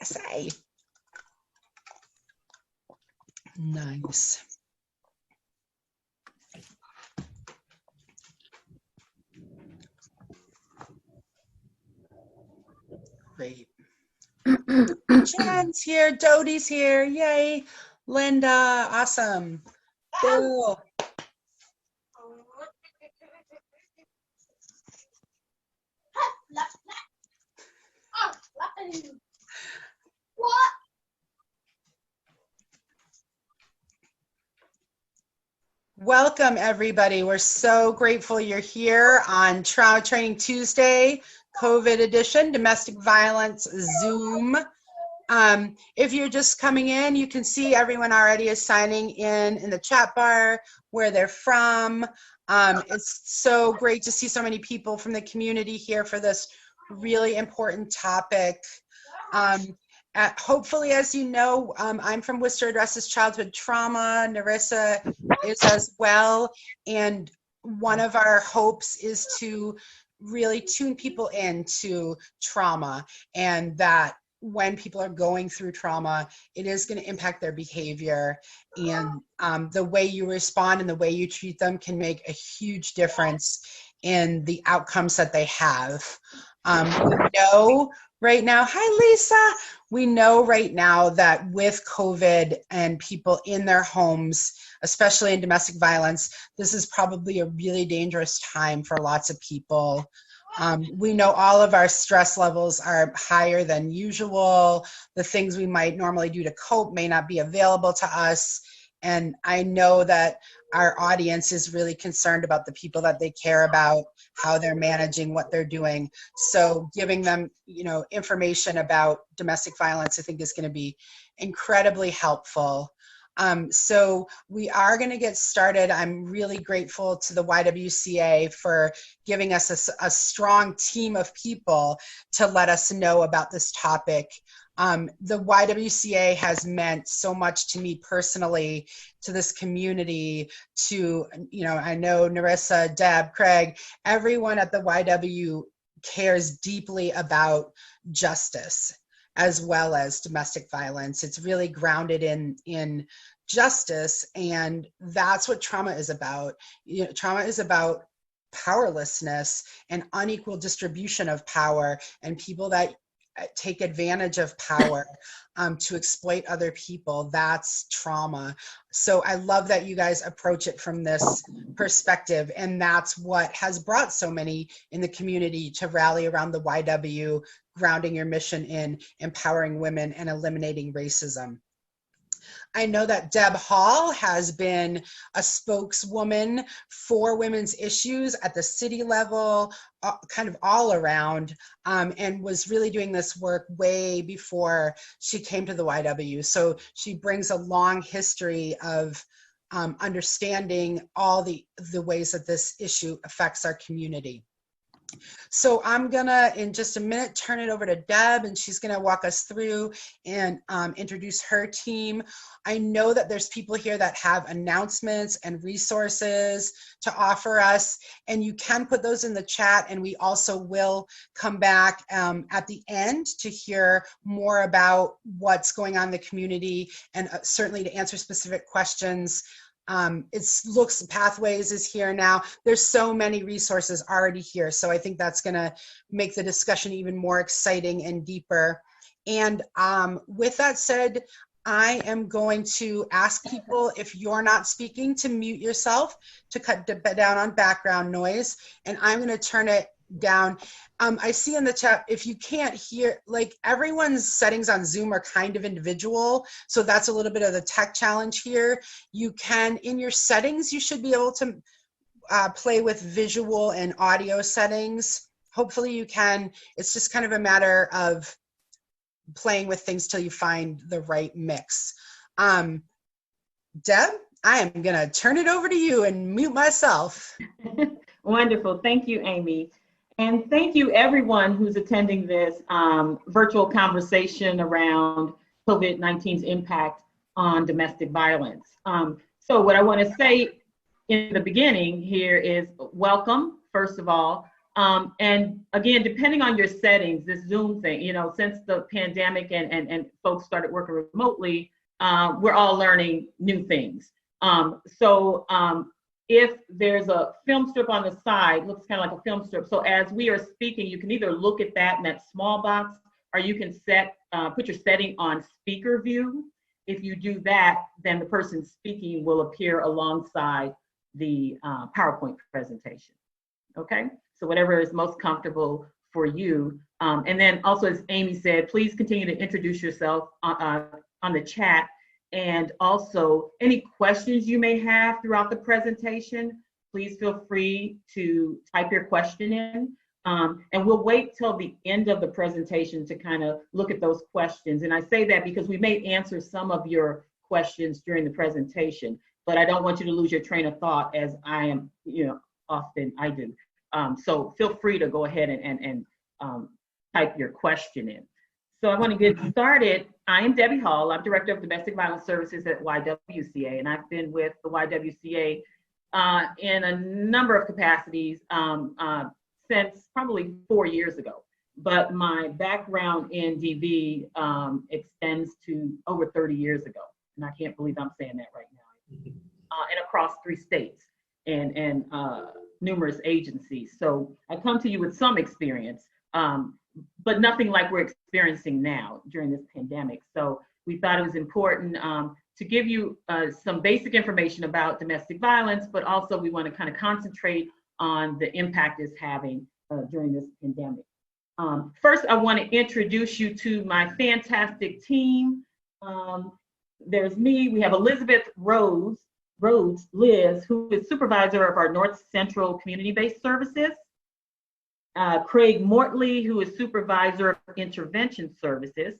say. Nice. Great. Jen's here, Dodie's here, yay. Linda, awesome. Bill. What? Welcome, everybody. We're so grateful you're here on Trauma Training Tuesday, COVID edition, domestic violence Zoom. If you're just coming in, you can see everyone already is signing in the chat bar where they're from. It's so great to see so many people from the community here for this really important topic. Hopefully, as you know, I'm from Worcester Addresses Childhood Trauma. Narissa is as well. And one of our hopes is to really tune people into trauma, and that when people are going through trauma, it is going to impact their behavior. And the way you respond and the way you treat them can make a huge difference in the outcomes that they have. We know right now, hi Lisa, we know right now that with COVID and people in their homes, especially in domestic violence, this is probably a really dangerous time for lots of people. We know all of our stress levels are higher than usual. The things we might normally do to cope may not be available to us. And I know that our audience is really concerned about the people that they care about, how they're managing, what they're doing. So giving them, information about domestic violence, I think is going to be incredibly helpful. So we are going to get started. I'm really grateful to the YWCA for giving us a strong team of people to let us know about this topic. The YWCA has meant so much to me personally, to this community, to, I know Narissa, Deb, Craig, everyone at the YW cares deeply about justice as well as domestic violence. It's really grounded in justice, and that's what trauma is about. Trauma is about powerlessness and unequal distribution of power, and people that take advantage of power to exploit other people. That's trauma. So I love that you guys approach it from this perspective, and that's what has brought so many in the community to rally around the YW, grounding your mission in empowering women and eliminating racism. I know that Deborah Hall has been a spokeswoman for women's issues at the city level, kind of all around, and was really doing this work way before she came to the YW. So she brings a long history of understanding all the ways that this issue affects our community. So I'm gonna, in just a minute, turn it over to Deb, and she's gonna walk us through and introduce her team. I know that there's people here that have announcements and resources to offer us, and you can put those in the chat, and we also will come back at the end to hear more about what's going on in the community, and certainly to answer specific questions. Looks Pathways is here now. There's so many resources already here. So I think that's gonna make the discussion even more exciting and deeper. And with that said, I am going to ask people, if you're not speaking, to mute yourself, to cut down on background noise. And I'm gonna turn it down. I see in the chat, if you can't hear, like, everyone's settings on Zoom are kind of individual, so that's a little bit of the tech challenge here. You can, in your settings, you should be able to play with visual and audio settings. Hopefully you can. It's just kind of a matter of playing with things till you find the right mix. Deb, I am gonna turn it over to you and mute myself. Wonderful, thank you, Amy. And thank you everyone who's attending this virtual conversation around COVID-19's impact on domestic violence. So what I want to say in the beginning here is welcome, first of all. And again, depending on your settings, this Zoom thing, you know, since the pandemic and folks started working remotely, we're all learning new things. If there's a film strip on the side, looks kind of like a film strip. So as we are speaking, you can either look at that in that small box, or you can put your setting on speaker view. If you do that, then the person speaking will appear alongside the PowerPoint presentation. Okay, so whatever is most comfortable for you. And then also, as Amy said, please continue to introduce yourself on the chat. And also, any questions you may have throughout the presentation, please feel free to type your question in. And we'll wait till the end of the presentation to kind of look at those questions. And I say that because we may answer some of your questions during the presentation, but I don't want you to lose your train of thought, as I am, often I do. So feel free to go ahead and type your question in. So I want to get started. I am Debbie Hall. I'm Director of Domestic Violence Services at YWCA, and I've been with the YWCA in a number of capacities since probably 4 years ago. But my background in DV extends to over 30 years ago, and I can't believe I'm saying that right now. And across 3 states and numerous agencies. So I come to you with some experience, but nothing like we're experiencing now during this pandemic. So we thought it was important to give you some basic information about domestic violence, but also we want to kind of concentrate on the impact it's having during this pandemic. First, I want to introduce you to my fantastic team. There's me, we have Elizabeth Rhodes, Liz, who is supervisor of our North Central Community-Based Services. Craig Mortley, who is supervisor of intervention services.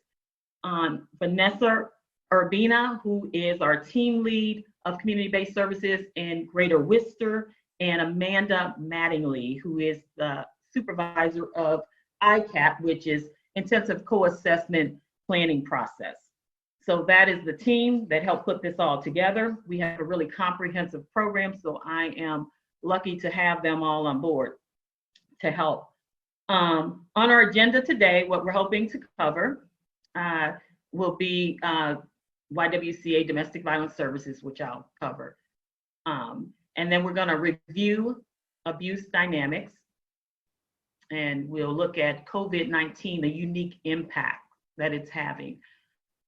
Vanessa Urbina, who is our team lead of community-based services in Greater Worcester, and Amanda Mattingly, who is the supervisor of ICAP, which is Intensive Co-Assessment Planning Process. So that is the team that helped put this all together. We have a really comprehensive program, so I am lucky to have them all on board to help. On our agenda today, what we're hoping to cover will be YWCA Domestic Violence Services, which I'll cover. And then we're going to review abuse dynamics, and we'll look at COVID-19, the unique impact that it's having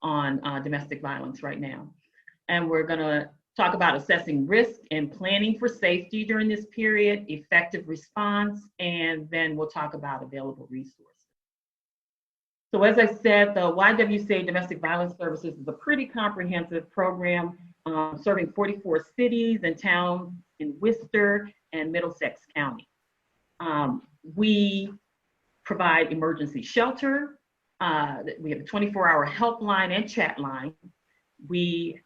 on domestic violence right now. And we're going to talk about assessing risk and planning for safety during this period, effective response, and then we'll talk about available resources. So as I said, the YWCA Domestic Violence Services is a pretty comprehensive program serving 44 cities and towns in Worcester and Middlesex County. We provide emergency shelter. We have a 24-hour helpline and chat line. We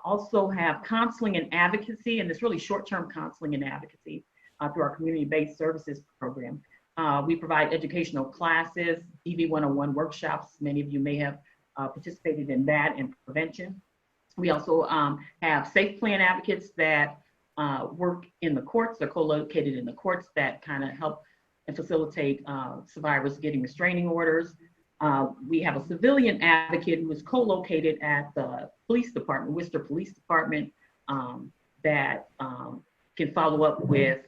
also have counseling and advocacy, and this really short-term counseling and advocacy through our community-based services program. We provide educational classes, DV 101 workshops. Many of you may have participated in that, and prevention. We also have safe plan advocates that work in the courts. They're co-located in the courts that kind of help and facilitate survivors getting restraining orders. We have a civilian advocate who is co-located at the police department, Worcester Police Department, that can follow up with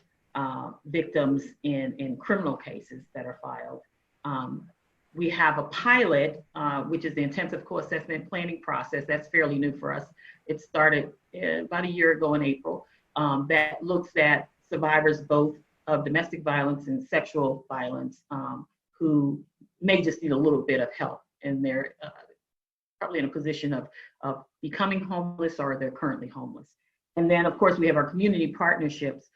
victims in criminal cases that are filed. We have a pilot, which is the intensive co-assessment planning process. That's fairly new for us. It started about a year ago in April, that looks at survivors both of domestic violence and sexual violence who may just need a little bit of help, and they're probably in a position of becoming homeless, or they're currently homeless. And then of course we have our community partnerships.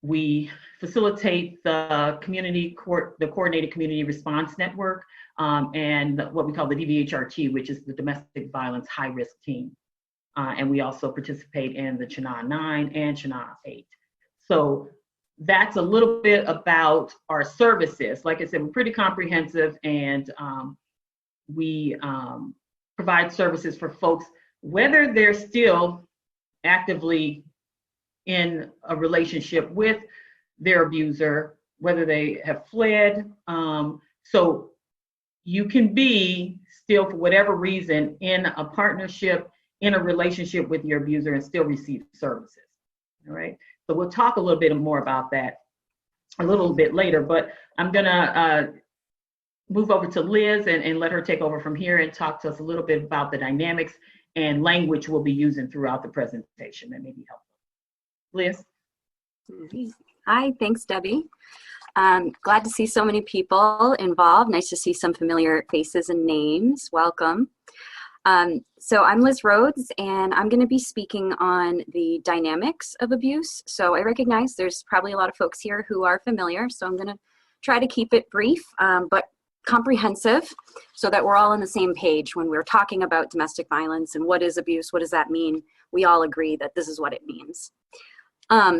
We facilitate the coordinated community response network, and what we call the DVHRT, which is the domestic violence high risk team. And we also participate in the CHNA 9 and CHNA 8. So that's a little bit about our services. Like I said, we're pretty comprehensive, and we provide services for folks, whether they're still actively in a relationship with their abuser, whether they have fled. So you can be still, for whatever reason, in a partnership, in a relationship with your abuser and still receive services. All right. So we'll talk a little bit more about that a little bit later, but I'm gonna move over to Liz and let her take over from here and talk to us a little bit about the dynamics and language we'll be using throughout the presentation that may be helpful. Liz? Hi, thanks, Debbie. Glad to see so many people involved. Nice to see some familiar faces and names. Welcome. So I'm Liz Rhodes, and I'm going to be speaking on the dynamics of abuse. So I recognize there's probably a lot of folks here who are familiar, so I'm going to try to keep it brief, but comprehensive, so that we're all on the same page when we're talking about domestic violence and what is abuse, what does that mean? We all agree that this is what it means.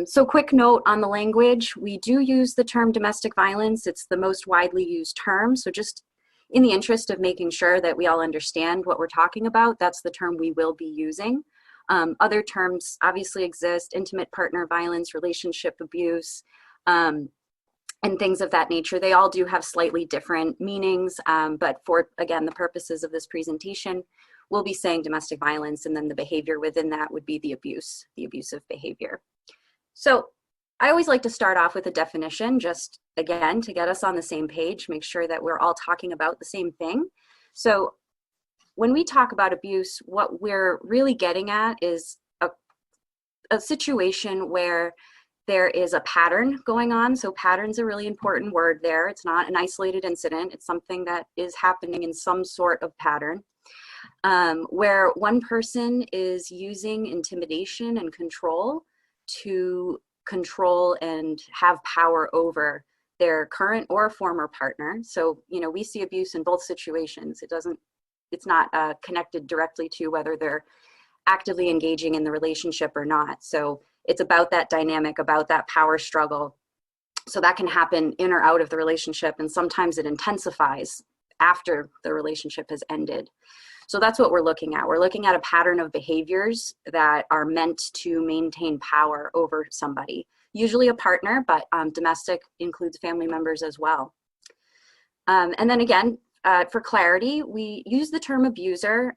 So quick note on the language, we do use the term domestic violence. It's the most widely used term. So just in the interest of making sure that we all understand what we're talking about, that's the term we will be using. Other terms obviously exist: intimate partner violence, relationship abuse, and things of that nature. They all do have slightly different meanings, but for, again, the purposes of this presentation, we'll be saying domestic violence, and then the behavior within that would be the abuse, the abusive behavior. So I always like to start off with a definition, just again, to get us on the same page, make sure that we're all talking about the same thing. So when we talk about abuse, what we're really getting at is a situation where there is a pattern going on. So pattern's a really important word there. It's not an isolated incident. It's something that is happening in some sort of pattern, where one person is using intimidation and control to control and have power over their current or former partner. So, you know, we see abuse in both situations. It's not connected directly to whether they're actively engaging in the relationship or not. So it's about that dynamic, about that power struggle. So that can happen in or out of the relationship, and sometimes it intensifies after the relationship has ended. So that's what we're looking at. We're looking at a pattern of behaviors that are meant to maintain power over somebody, usually a partner, but domestic includes family members as well. And then again, for clarity, we use the term abuser,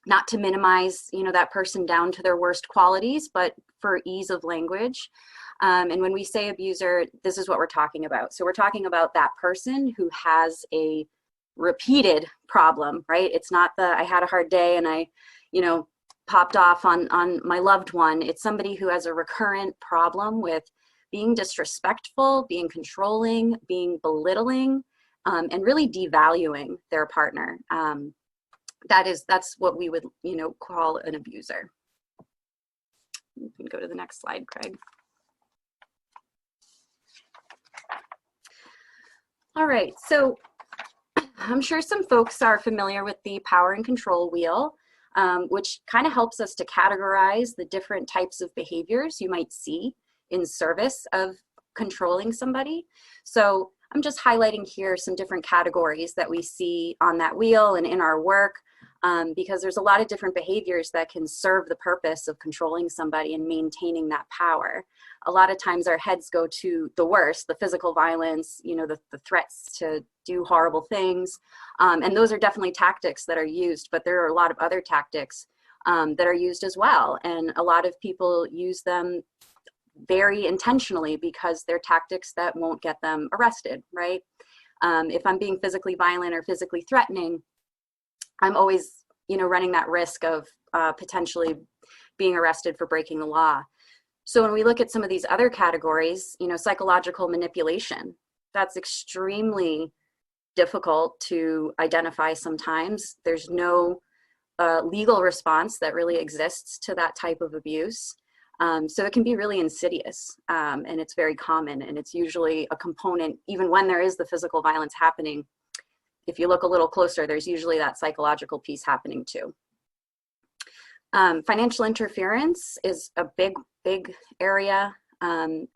not to minimize, you know, that person down to their worst qualities, but for ease of language. And when we say abuser, this is what we're talking about. So we're talking about that person who has a repeated problem, right? It's not I had a hard day and I, you know, popped off on my loved one. It's somebody who has a recurrent problem with being disrespectful, being controlling, being belittling, and really devaluing their partner. That's what we would, you know, call an abuser. You can go to the next slide, Craig. All right, so I'm sure some folks are familiar with the power and control wheel, which kind of helps us to categorize the different types of behaviors you might see in service of controlling somebody. So I'm just highlighting here some different categories that we see on that wheel and in our work, because there's a lot of different behaviors that can serve the purpose of controlling somebody and maintaining that power. A lot of times our heads go to the worst, the physical violence, you know, the threats to do horrible things. And those are definitely tactics that are used, but there are a lot of other tactics that are used as well. And a lot of people use them very intentionally because they're tactics that won't get them arrested, right? If I'm being physically violent or physically threatening, I'm always, you know, running that risk of potentially being arrested for breaking the law. So when we look at some of these other categories, you know, psychological manipulation, that's extremely difficult to identify sometimes. There's no legal response that really exists to that type of abuse. So it can be really insidious, and it's very common, and it's usually a component, even when there is the physical violence happening. If you look a little closer, there's usually that psychological piece happening too. Financial interference is a big area.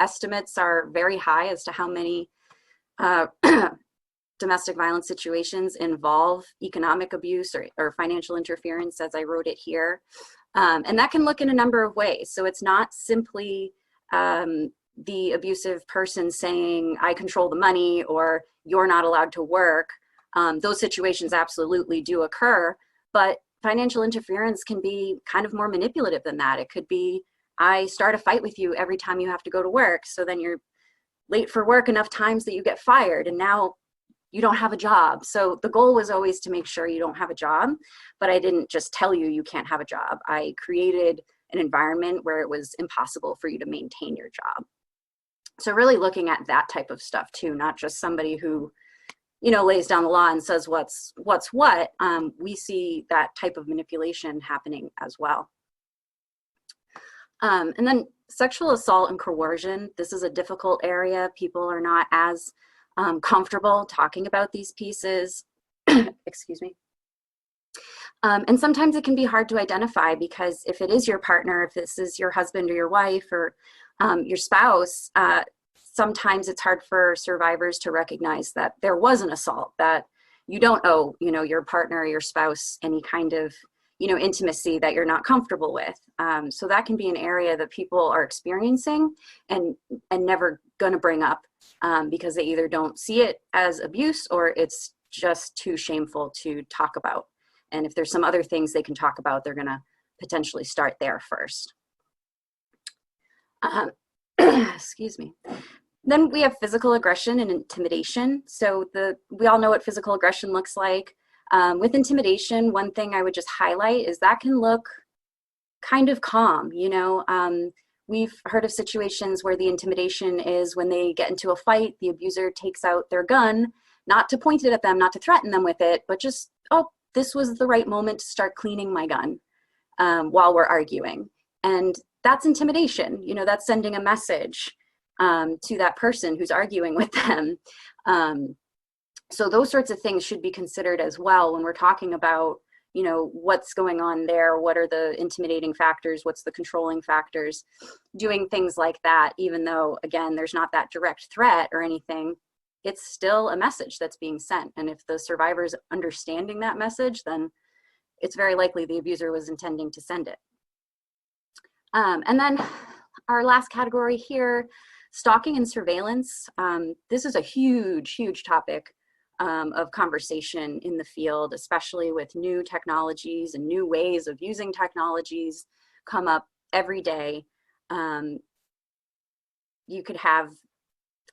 Estimates are very high as to how many domestic violence situations involve economic abuse or financial interference, as I wrote it here. And that can look in a number of ways. So it's not simply the abusive person saying, I control the money, or you're not allowed to work. Those situations absolutely do occur, but financial interference can be kind of more manipulative than that. It could be, I start a fight with you every time you have to go to work, so then you're late for work enough times that you get fired, and now you don't have a job. So the goal was always to make sure you don't have a job, but I didn't just tell you you can't have a job. I created an environment where it was impossible for you to maintain your job. So really looking at that type of stuff too, not just somebody who, you know, lays down the law and says what's what. We see that type of manipulation happening as well. And then sexual assault and coercion. This is a difficult area. People are not as comfortable talking about these pieces. Excuse me. And sometimes it can be hard to identify, because if it is your partner, if this is your husband or your wife or your spouse, sometimes it's hard for survivors to recognize that there was an assault, that you don't owe, you know, your partner or your spouse any kind of, you know, intimacy that you're not comfortable with. So that can be an area that people are experiencing and never going to bring up, because they either don't see it as abuse or it's just too shameful to talk about. And if there's some other things they can talk about, they're going to potentially start there first. Excuse me. Then we have physical aggression and intimidation. So we all know what physical aggression looks like. With intimidation, one thing I would just highlight is that can look kind of calm. You know, we've heard of situations where the intimidation is when they get into a fight, the abuser takes out their gun, not to point it at them, not to threaten them with it, but just, oh, this was the right moment to start cleaning my gun while we're arguing. And that's intimidation. You know, that's sending a message to that person who's arguing with them. So those sorts of things should be considered as well when we're talking about, you know, what's going on there, what are the intimidating factors, what's the controlling factors, doing things like that, even though, again, there's not that direct threat or anything, it's still a message that's being sent. And if the survivor's understanding that message, then it's very likely the abuser was intending to send it. And then our last category here, stalking and surveillance. This is a huge, huge topic of conversation in the field, especially with new technologies and new ways of using technologies come up every day. You could have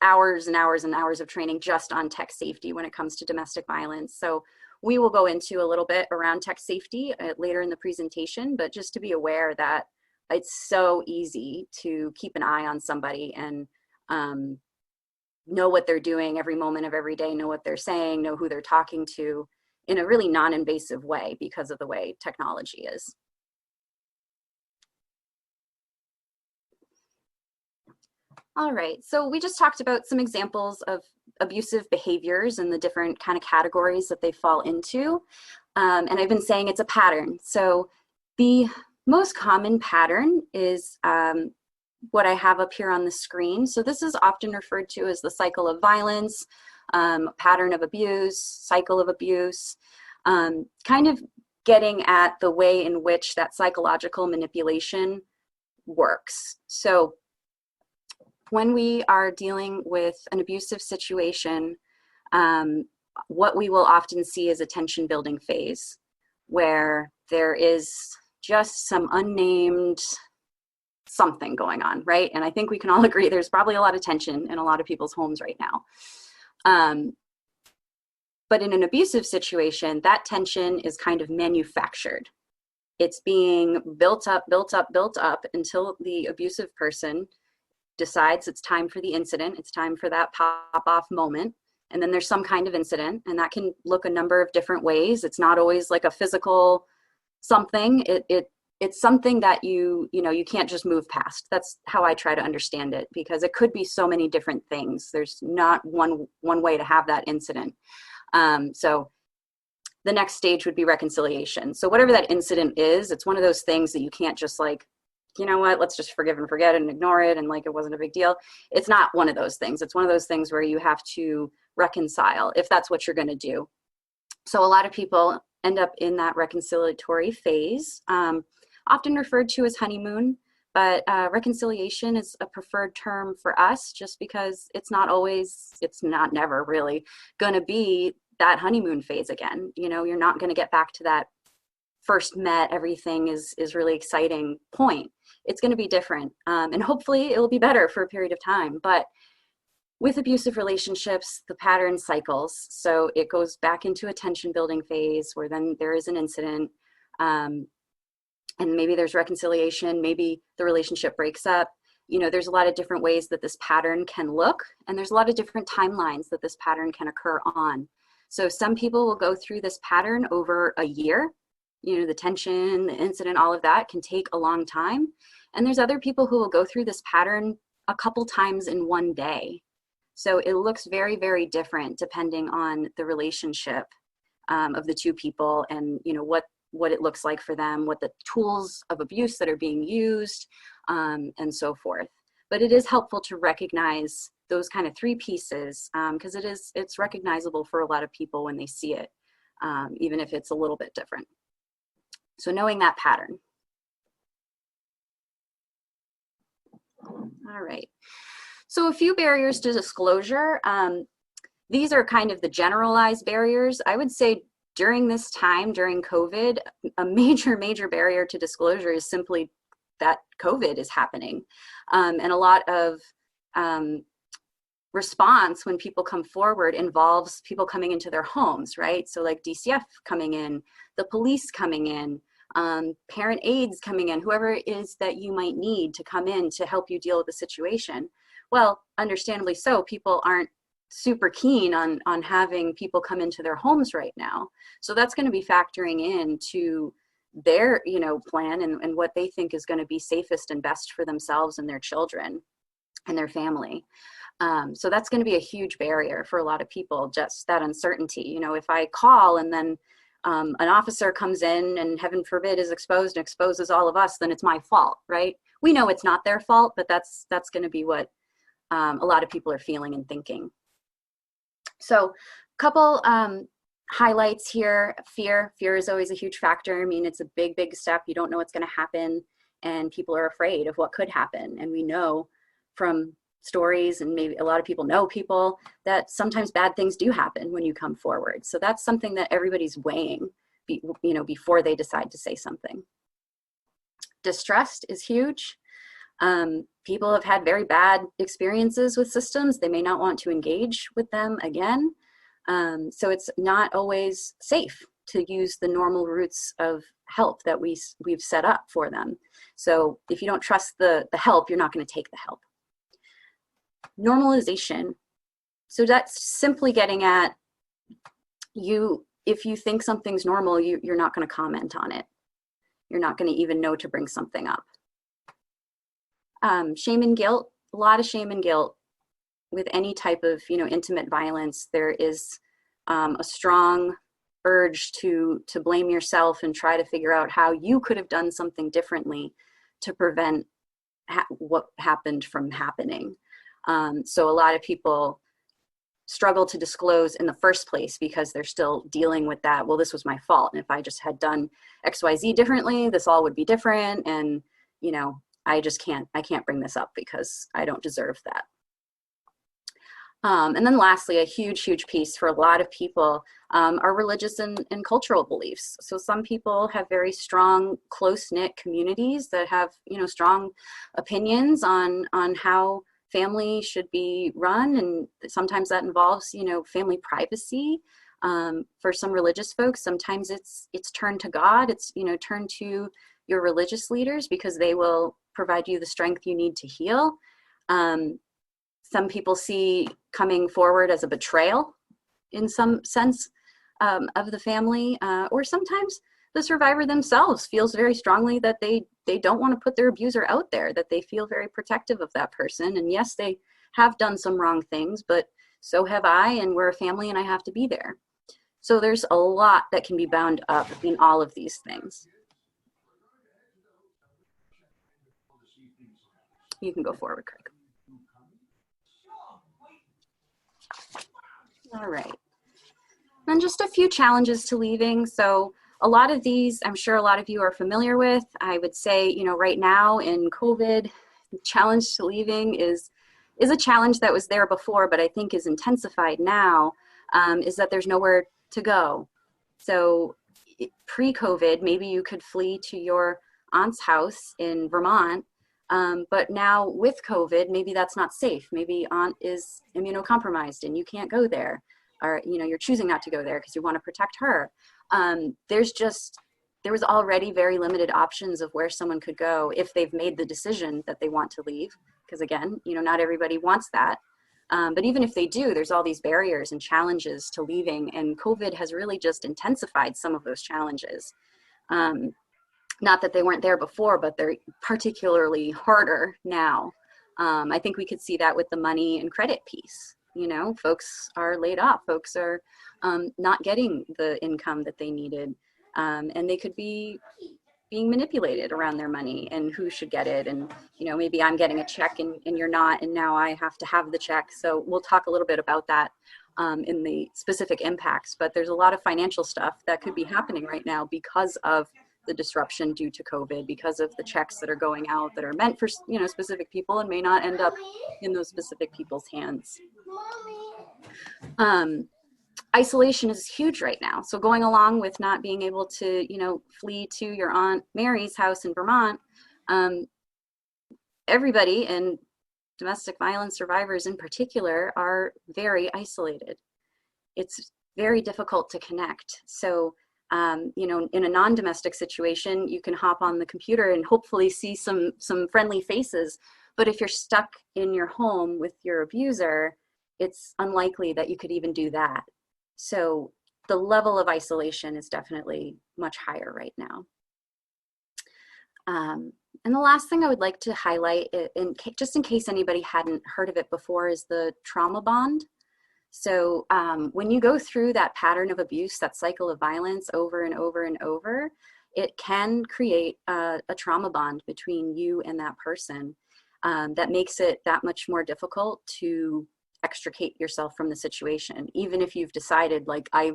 hours and hours and hours of training just on tech safety when it comes to domestic violence. So we will go into a little bit around tech safety later in the presentation, but just to be aware that it's so easy to keep an eye on somebody and know what they're doing every moment of every day, know what they're saying, know who they're talking to in a really non-invasive way because of the way technology is. All right, so we just talked about some examples of abusive behaviors and the different kind of categories that they fall into. And I've been saying it's a pattern. So the most common pattern is what I have up here on the screen. So this is often referred to as the cycle of violence, pattern of abuse, cycle of abuse, kind of getting at the way in which that psychological manipulation works. So when we are dealing with an abusive situation, what we will often see is a tension building phase where there is just some unnamed something going on, right? And I think we can all agree there's probably a lot of tension in a lot of people's homes right now. But in an abusive situation, that tension is kind of manufactured. It's being built up, built up, built up until the abusive person decides it's time for the incident, it's time for that pop-off moment, and then there's some kind of incident, and that can look a number of different ways. It's not always like a physical something. It's something that you can't just move past. That's how I try to understand it, because it could be so many different things. There's not one way to have that incident. So the next stage would be reconciliation. So whatever that incident is, it's one of those things that you can't just like, you know what, let's just forgive and forget and ignore it and like it wasn't a big deal. It's not one of those things. It's one of those things where you have to reconcile if that's what you're going to do. So a lot of people end up in that reconciliatory phase, often referred to as honeymoon, but reconciliation is a preferred term for us just because it's not always, it's not never really going to be that honeymoon phase again. You know, you're not going to get back to that first met, everything is really exciting point. It's going to be different, and hopefully it will be better for a period of time. But with abusive relationships, the pattern cycles. So it goes back into a tension building phase where then there is an incident, and maybe there's reconciliation, maybe the relationship breaks up. You know, there's a lot of different ways that this pattern can look, and there's a lot of different timelines that this pattern can occur on. So some people will go through this pattern over a year. You know, the tension, the incident, all of that can take a long time. And there's other people who will go through this pattern a couple times in one day. So it looks very, very different depending on the relationship of the two people, and, you know, what it looks like for them, what the tools of abuse that are being used, and so forth. But it is helpful to recognize those kind of three pieces, because it's recognizable for a lot of people when they see it, even if it's a little bit different. So knowing that pattern. All right. So a few barriers to disclosure. These are kind of the generalized barriers. I would say during this time, during COVID, a major barrier to disclosure is simply that COVID is happening. And a lot of response when people come forward involves people coming into their homes, right? So like DCF coming in, the police coming in, parent aides coming in, whoever it is that you might need to come in to help you deal with the situation. Well, understandably so, people aren't super keen on having people come into their homes right now. So that's going to be factoring into their, you know, plan and what they think is going to be safest and best for themselves and their children and their family. So that's going to be a huge barrier for a lot of people, just that uncertainty. You know, if I call and then an officer comes in and heaven forbid is exposed and exposes all of us, then it's my fault, right? We know it's not their fault, but that's going to be what a lot of people are feeling and thinking. So a couple highlights here. Fear is always a huge factor. I mean, it's a big step. You don't know what's going to happen, and people are afraid of what could happen. And we know from stories, and maybe a lot of people know people, that sometimes bad things do happen when you come forward. So that's something that everybody's weighing, you know, before they decide to say something. Distrust is huge. People have had very bad experiences with systems. They may not want to engage with them again. So it's not always safe to use the normal routes of help that we've set up for them. So if you don't trust the help, you're not going to take the help. Normalization. So that's simply getting at if you think something's normal, you're not going to comment on it. You're not going to even know to bring something up. Shame and guilt, a lot of shame and guilt with any type of, you know, intimate violence. There is a strong urge to blame yourself and try to figure out how you could have done something differently to prevent what happened from happening. So a lot of people struggle to disclose in the first place because they're still dealing with that. Well, this was my fault, and if I just had done XYZ differently, this all would be different. And, you know, I can't bring this up because I don't deserve that. And then lastly, a huge piece for a lot of people are religious and cultural beliefs. So some people have very strong, close-knit communities that have, you know, strong opinions on how family should be run, and sometimes that involves, you know, family privacy. For some religious folks, sometimes it's turned to God. It's, you know, turned to your religious leaders because they will provide you the strength you need to heal. Some people see coming forward as a betrayal in some sense of the family, or sometimes the survivor themselves feels very strongly that they don't want to put their abuser out there, that they feel very protective of that person. And yes, they have done some wrong things, but so have I, and we're a family and I have to be there. So there's a lot that can be bound up in all of these things. You can go forward, Craig. All right. And just a few challenges to leaving. So a lot of these, I'm sure a lot of you are familiar with. I would say, you know, right now in COVID, the challenge to leaving is a challenge that was there before, but I think is intensified now, is that there's nowhere to go. So pre-COVID, maybe you could flee to your aunt's house in Vermont, but now with COVID, maybe that's not safe. Maybe aunt is immunocompromised and you can't go there, or, you know, you're choosing not to go there because you want to protect her. There was already very limited options of where someone could go if they've made the decision that they want to leave. Because again, you know, not everybody wants that. But even if they do, there's all these barriers and challenges to leaving, and COVID has really just intensified some of those challenges. Not that they weren't there before, but they're particularly harder now. I think we could see that with the money and credit piece. You know, folks are laid off, folks are not getting the income that they needed, and they could be being manipulated around their money and who should get it. And, you know, maybe I'm getting a check and you're not, and now I have to have the check. So we'll talk a little bit about that in the specific impacts, but there's a lot of financial stuff that could be happening right now because of the disruption due to COVID, because of the checks that are going out that are meant for, you know, specific people and may not end up in those specific people's hands. Isolation is huge right now. So going along with not being able to, you know, flee to your Aunt Mary's house in Vermont, everybody, and domestic violence survivors in particular, are very isolated. It's very difficult to connect. So, you know, in a non-domestic situation, you can hop on the computer and hopefully see some friendly faces. But if you're stuck in your home with your abuser, it's unlikely that you could even do that. So the level of isolation is definitely much higher right now. And the last thing I would like to highlight, just in case anybody hadn't heard of it before, is the trauma bond. So when you go through that pattern of abuse, that cycle of violence over and over and over, it can create a trauma bond between you and that person that makes it that much more difficult to extricate yourself from the situation. Even if you've decided, like, I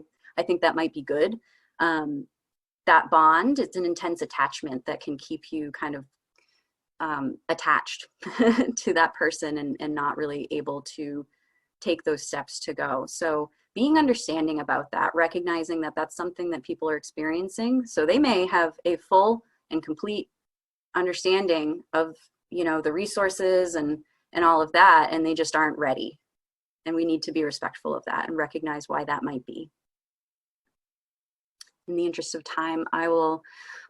think that might be good, that bond, it's an intense attachment that can keep you kind of attached to that person and not really able to take those steps to go. So being understanding about that, recognizing that that's something that people are experiencing. So they may have a full and complete understanding of, you know, the resources and all of that, and they just aren't ready. And we need to be respectful of that and recognize why that might be. In the interest of time, I will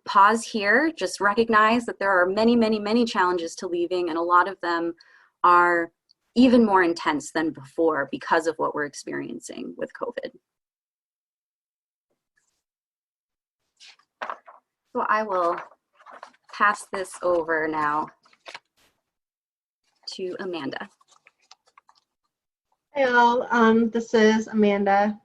pause here. Just recognize that there are many, many, many challenges to leaving, and a lot of them are even more intense than before because of what we're experiencing with COVID. So I will pass this over now to Amanda. Hey all, this is Amanda.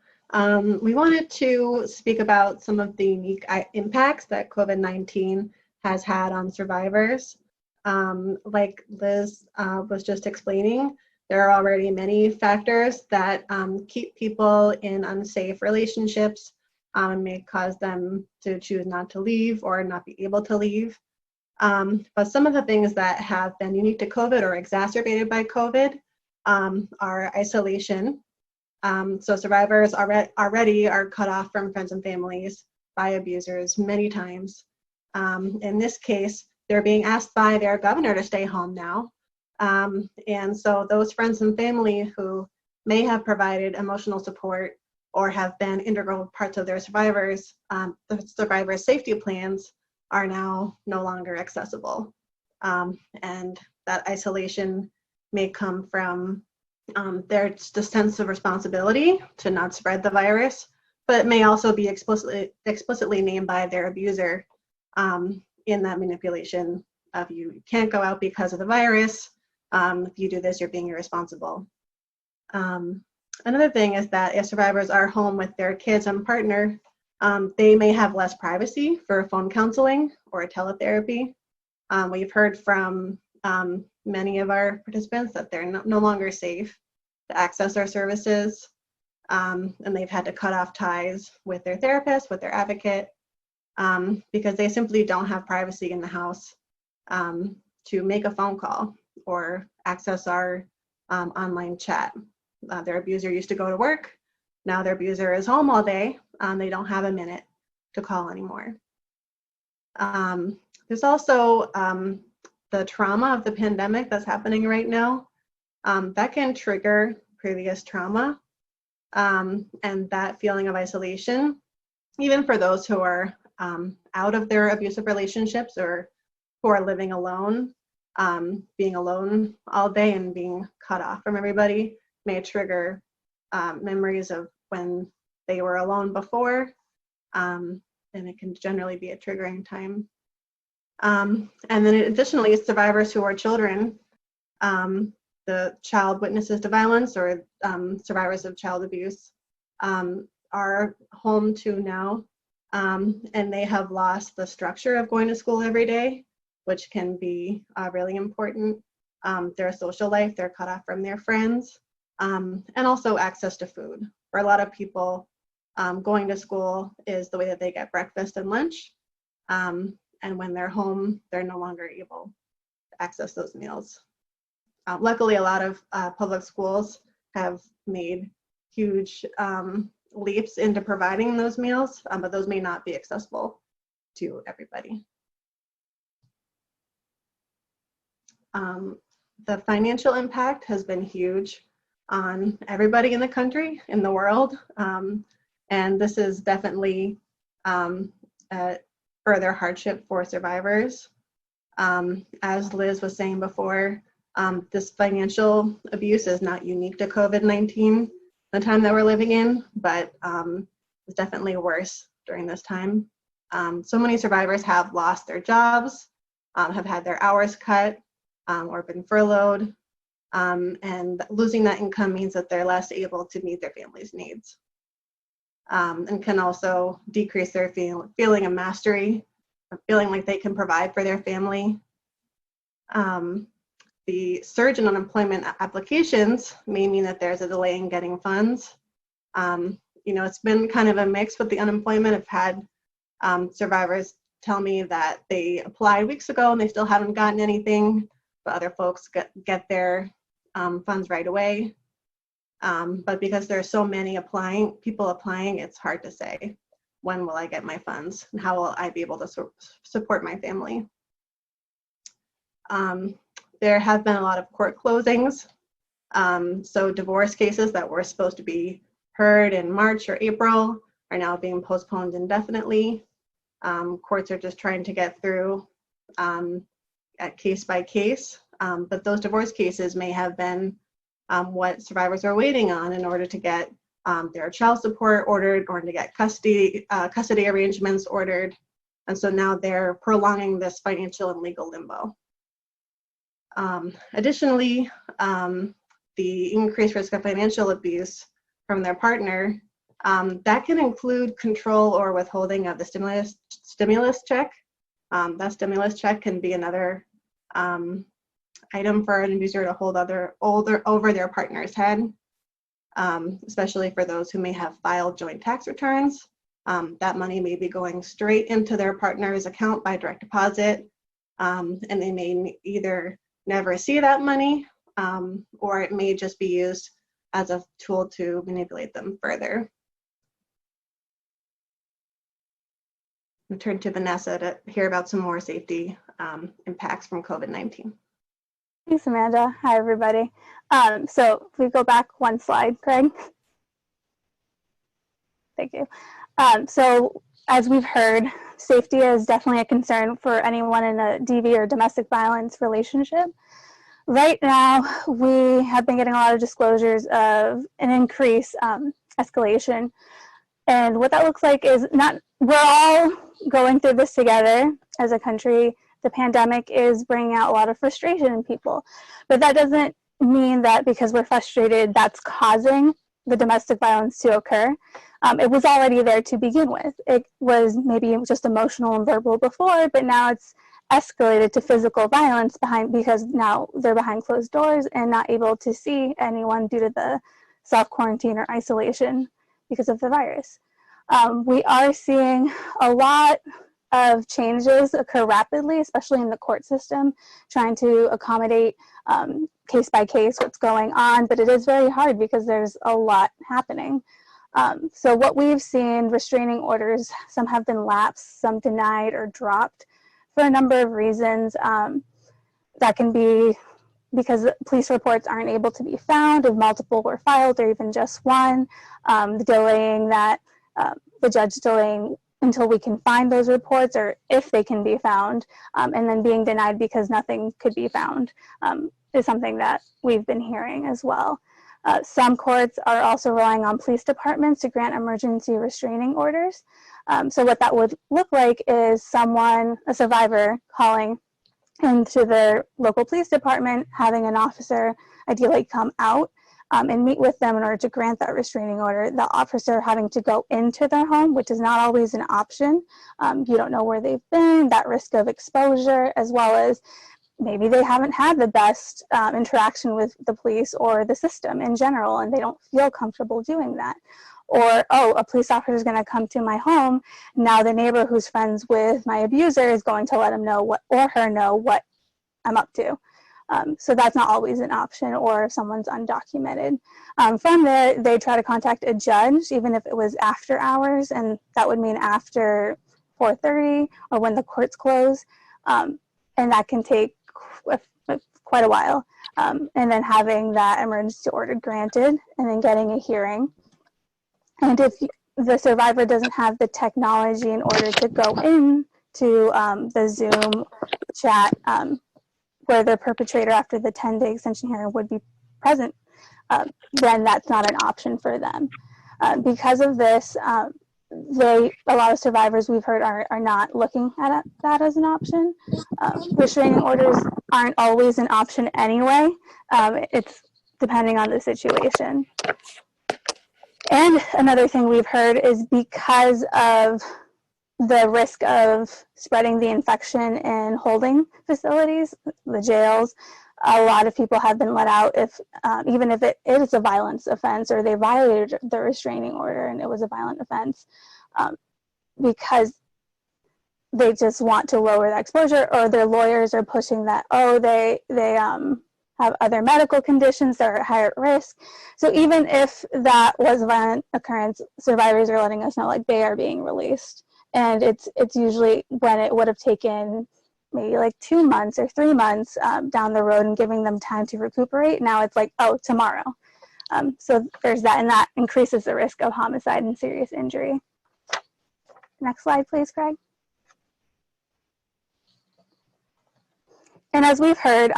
We wanted to speak about some of the unique impacts that COVID-19 has had on survivors. Like Liz was just explaining, there are already many factors that keep people in unsafe relationships and may cause them to choose not to leave or not be able to leave. But some of the things that have been unique to COVID or exacerbated by COVID are isolation. So survivors already are cut off from friends and families by abusers many times. In this case, they're being asked by their governor to stay home now. And so those friends and family who may have provided emotional support or have been integral parts of their survivors, the survivors' safety plans are now no longer accessible. And that isolation may come from their sense of responsibility to not spread the virus, but it may also be explicitly named by their abuser in that manipulation of you can't go out because of the virus. If you do this, you're being irresponsible. Another thing is that if survivors are home with their kids and partner, they may have less privacy for phone counseling or teletherapy. We've heard from many of our participants that they're no longer safe to access our services, and they've had to cut off ties with their therapist, with their advocate, because they simply don't have privacy in the house to make a phone call or access our online chat. Their abuser used to go to work. Now their abuser is home all day. They don't have a minute to call anymore. There's also the trauma of the pandemic that's happening right now. That can trigger previous trauma and that feeling of isolation, even for those who are out of their abusive relationships or who are living alone. Being alone all day and being cut off from everybody may trigger memories of when they were alone before, and it can generally be a triggering time. And then additionally, survivors who are children, the child witnesses to violence or survivors of child abuse are home too now, and they have lost the structure of going to school every day, which can be really important. Their social life, they're cut off from their friends, and also access to food. For a lot of people, going to school is the way that they get breakfast and lunch. And when they're home, they're no longer able to access those meals. Luckily, a lot of public schools have made huge leaps into providing those meals, but those may not be accessible to everybody. The financial impact has been huge on everybody in the country, in the world, and this is definitely a further hardship for survivors. As Liz was saying before, this financial abuse is not unique to COVID-19, the time that we're living in, but it's definitely worse during this time. So many survivors have lost their jobs, have had their hours cut, or been furloughed, and losing that income means that they're less able to meet their family's needs, and can also decrease their feeling of mastery, feeling like they can provide for their family. The surge in unemployment applications may mean that there's a delay in getting funds. It's been kind of a mix with the unemployment. I've had survivors tell me that they applied weeks ago and they still haven't gotten anything, but other folks get their funds right away. But because there's so many people applying, it's hard to say, when will I get my funds and how will I be able to support my family? There have been a lot of court closings. So divorce cases that were supposed to be heard in March or April are now being postponed indefinitely. Courts are just trying to get through at case by case, but those divorce cases may have been what survivors are waiting on in order to get their child support ordered or to get custody arrangements ordered. And so now they're prolonging this financial and legal limbo. Additionally, the increased risk of financial abuse from their partner, that can include control or withholding of the stimulus check. That stimulus check can be another item for an abuser to hold over their partner's head, especially for those who may have filed joint tax returns. That money may be going straight into their partner's account by direct deposit, and they may either never see that money, or it may just be used as a tool to manipulate them further. I'll turn to Vanessa to hear about some more safety impacts from COVID-19. Thanks, Amanda. Hi, everybody. So if we go back one slide, Craig. Thank you. So as we've heard, safety is definitely a concern for anyone in a DV or domestic violence relationship. Right now, we have been getting a lot of disclosures of an increase, escalation. And what that looks like is we're all going through this together as a country. The pandemic is bringing out a lot of frustration in people. But that doesn't mean that because we're frustrated, that's causing the domestic violence to occur. It was already there to begin with. It was maybe just emotional and verbal before, but now it's escalated to physical violence because now they're behind closed doors and not able to see anyone due to the self-quarantine or isolation because of the virus. We are seeing a lot of changes occur rapidly, especially in the court system, trying to accommodate case by case what's going on, but it is very hard because there's a lot happening. So what we've seen, restraining orders, some have been lapsed, some denied or dropped for a number of reasons. That can be because police reports aren't able to be found, if multiple were filed or even just one, delaying that, the judge delaying until we can find those reports or if they can be found, and then being denied because nothing could be found is something that we've been hearing as well. Some courts are also relying on police departments to grant emergency restraining orders. So what that would look like is someone, a survivor, calling into their local police department, having an officer ideally come out and meet with them in order to grant that restraining order. The officer having to go into their home, which is not always an option. You don't know where they've been, that risk of exposure, as well as maybe they haven't had the best interaction with the police or the system in general, and they don't feel comfortable doing that. Or, oh, a police officer is going to come to my home. Now the neighbor who's friends with my abuser is going to let him know what, or her know what I'm up to. So that's not always an option, or if someone's undocumented. From there, they try to contact a judge, even if it was after hours, and that would mean after 4:30 or when the courts close. And that can take quite a while. And then having that emergency order granted and then getting a hearing. And if the survivor doesn't have the technology in order to go in to the Zoom chat where the perpetrator after the 10-day extension hearing would be present, then that's not an option for them. Because of this, a lot of survivors we've heard are not looking at that as an option. Restraining orders aren't always an option anyway. It's depending on the situation. And another thing we've heard is because of the risk of spreading the infection in holding facilities, the jails, a lot of people have been let out if even if it is a violence offense or they violated the restraining order and it was a violent offense, because they just want to lower the exposure, or their lawyers are pushing that, oh, they have other medical conditions that are at higher risk. So even if that was a violent occurrence, survivors are letting us know like they are being released. And it's usually when it would have taken maybe like 2 months or 3 months down the road and giving them time to recuperate. Now it's like, oh, tomorrow. So there's that, and that increases the risk of homicide and serious injury. Next slide, please, Craig. And as we've heard,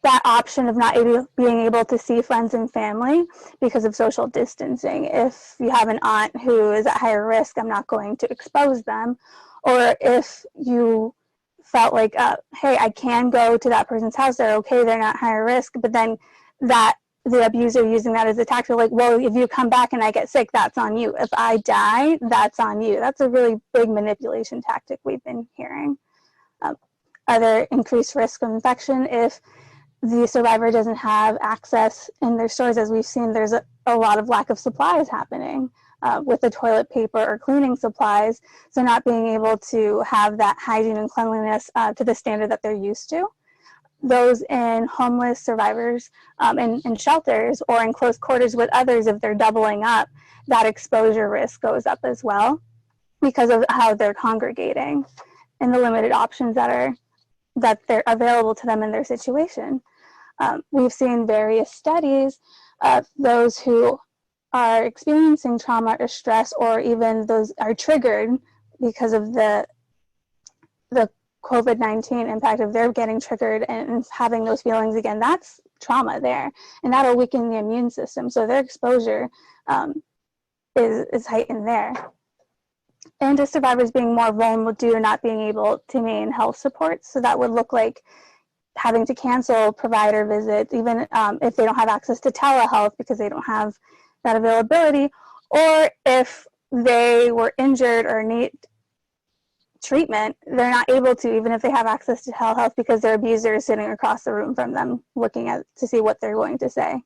that option of not being able to see friends and family because of social distancing. If you have an aunt who is at higher risk, I'm not going to expose them. Or if you felt like, hey, I can go to that person's house, they're okay, they're not higher risk, but then the abuser using that as a tactic, like, well, if you come back and I get sick, that's on you. If I die, that's on you. That's a really big manipulation tactic we've been hearing. Other increased risk of infection, if the survivor doesn't have access in their stores, as we've seen, there's a lot of lack of supplies happening with the toilet paper or cleaning supplies. So not being able to have that hygiene and cleanliness to the standard that they're used to. Those in homeless survivors in shelters or in close quarters with others, if they're doubling up, that exposure risk goes up as well because of how they're congregating and the limited options that they're available to them in their situation. We've seen various studies of those who are experiencing trauma or stress, or even those are triggered because of the COVID-19 impact of their getting triggered and having those feelings again. That's trauma there, and that'll weaken the immune system. So their exposure is heightened there. And to survivors being more vulnerable due to not being able to maintain health support. So that would look like having to cancel provider visits, even if they don't have access to telehealth because they don't have that availability, or if they were injured or need treatment, they're not able to, even if they have access to telehealth, because their abuser is sitting across the room from them looking to see what they're going to say.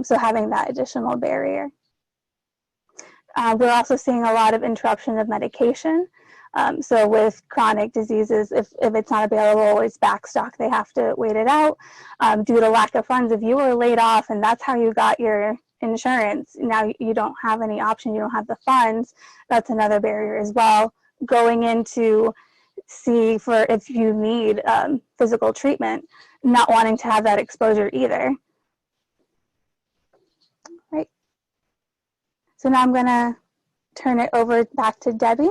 So having that additional barrier. We're also seeing a lot of interruption of medication. So with chronic diseases, if it's not available or it's backstock, they have to wait it out. Due to lack of funds, if you were laid off and that's how you got your insurance, now you don't have any option, you don't have the funds, that's another barrier as well. Going in to see for if you need physical treatment, not wanting to have that exposure either. Right. So now I'm gonna turn it over back to Debbie.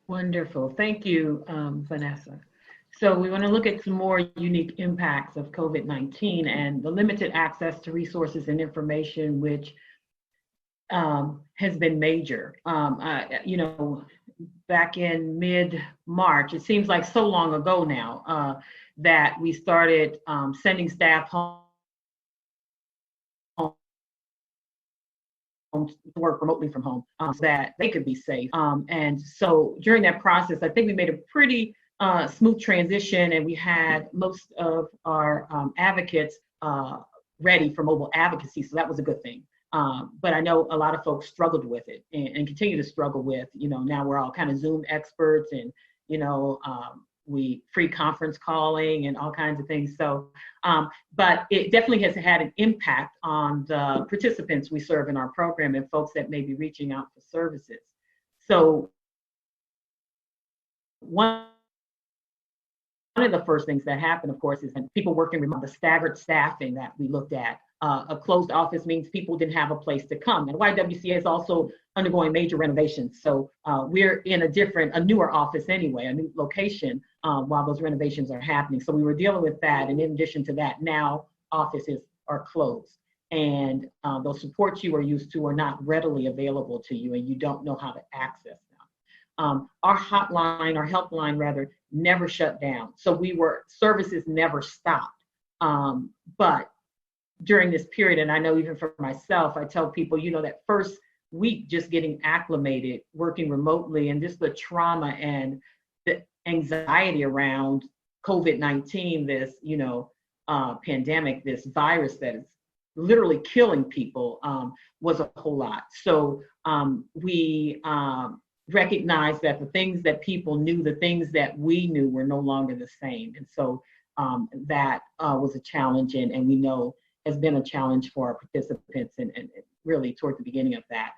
Wonderful. Thank you, Vanessa. So we want to look at some more unique impacts of COVID-19 and the limited access to resources and information, which has been major. You know, back in mid-March, it seems like so long ago now, that we started sending staff home to work remotely from home so that they could be safe. And so during that process, I think we made a pretty smooth transition, and we had most of our advocates ready for mobile advocacy, so that was a good thing. But I know a lot of folks struggled with it and continue to struggle with, you know, now we're all kind of Zoom experts, and, you know, we free conference calling and all kinds of things. So, but it definitely has had an impact on the participants we serve in our program and folks that may be reaching out for services. So one of the first things that happened, of course, is that people working remote, the staggered staffing that we looked at. A closed office means people didn't have a place to come. And YWCA is also undergoing major renovations. So we're in a newer office anyway, a new location while those renovations are happening. So we were dealing with that. And in addition to that, now offices are closed. And those supports you are used to are not readily available to you, and you don't know how to access them. Our hotline, our helpline rather, never shut down. So services never stopped. But during this period, and I know even for myself, I tell people, you know, that first week just getting acclimated, working remotely, and just the trauma and the anxiety around COVID-19, this, you know, pandemic, this virus that is literally killing people, was a whole lot. So we recognized that the things that people knew, the things that we knew were no longer the same. And so that was a challenge, and we know has been a challenge for our participants, and really toward the beginning of that.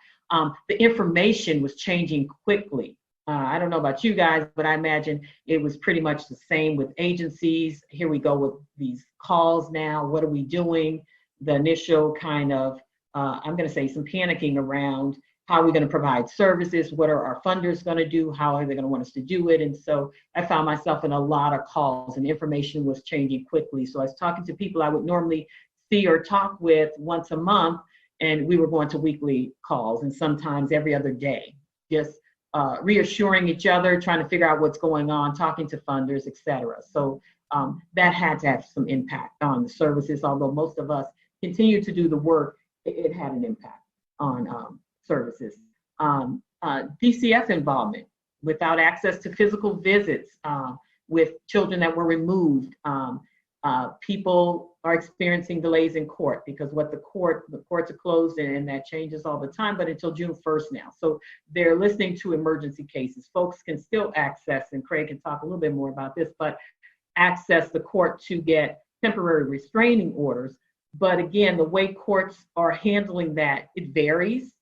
The information was changing quickly. I don't know about you guys, but I imagine it was pretty much the same with agencies. Here we go with these calls now. What are we doing? The initial kind of, I'm going to say some panicking around how are we going to provide services? What are our funders going to do? How are they going to want us to do it? And so I found myself in a lot of calls, and information was changing quickly. So I was talking to people I would normally see or talk with once a month, and we were going to weekly calls, and sometimes every other day, just reassuring each other, trying to figure out what's going on, talking to funders, et cetera. So that had to have some impact on the services. Although most of us continue to do the work, it had an impact on services. DCF involvement, without access to physical visits, with children that were removed. People are experiencing delays in court because the courts are closed, and that changes all the time, but until June 1st now. So they're listening to emergency cases. Folks can still access, and Craig can talk a little bit more about this, but access the court to get temporary restraining orders. But again, the way courts are handling that, it varies.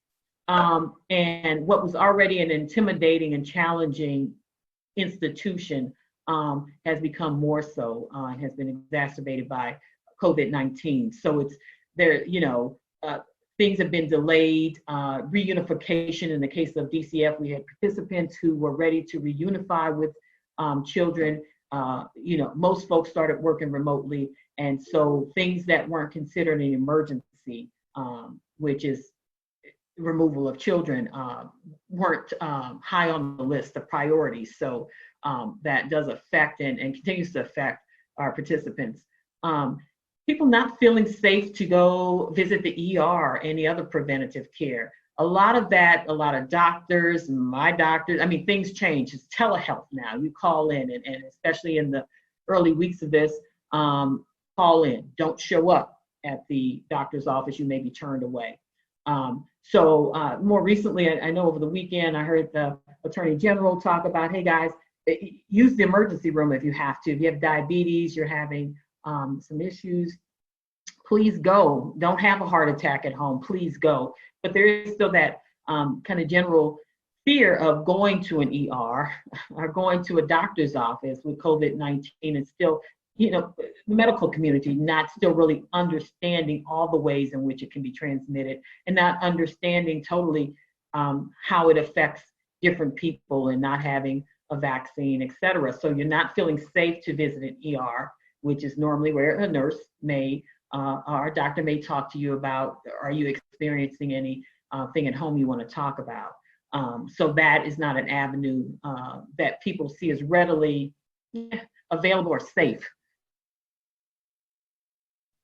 And what was already an intimidating and challenging institution has become more so, and has been exacerbated by COVID-19. So it's there, you know, things have been delayed. Reunification in the case of DCF, we had participants who were ready to reunify with children. You know, most folks started working remotely, and so things that weren't considered an emergency, which is removal of children, weren't high on the list of priorities. So that does affect and continues to affect our participants. People not feeling safe to go visit the ER, any other preventative care. A lot of that, a lot of doctors, my doctors, I mean, things change. It's telehealth now. You call in, and especially in the early weeks of this, call in. Don't show up at the doctor's office. You may be turned away. So more recently, I know over the weekend, I heard the Attorney General talk about, hey guys, use the emergency room if you have to. If you have diabetes, you're having some issues, please go. Don't have a heart attack at home, please go. But there is still that kind of general fear of going to an ER or going to a doctor's office with COVID-19. And still, you know, the medical community not still really understanding all the ways in which it can be transmitted and not understanding totally how it affects different people and not having a vaccine, et cetera. So you're not feeling safe to visit an ER, which is normally where a nurse may or a doctor may talk to you about, are you experiencing any thing at home you want to talk about? So that is not an avenue that people see as readily available or safe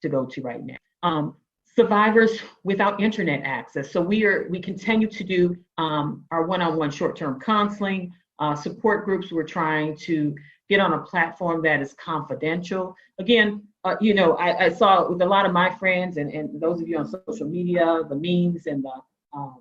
to go to right now. Survivors without internet access. So we continue to do our one-on-one short-term counseling, support groups. We're trying to get on a platform that is confidential. Again, you know, I saw with a lot of my friends and those of you on social media, the memes and the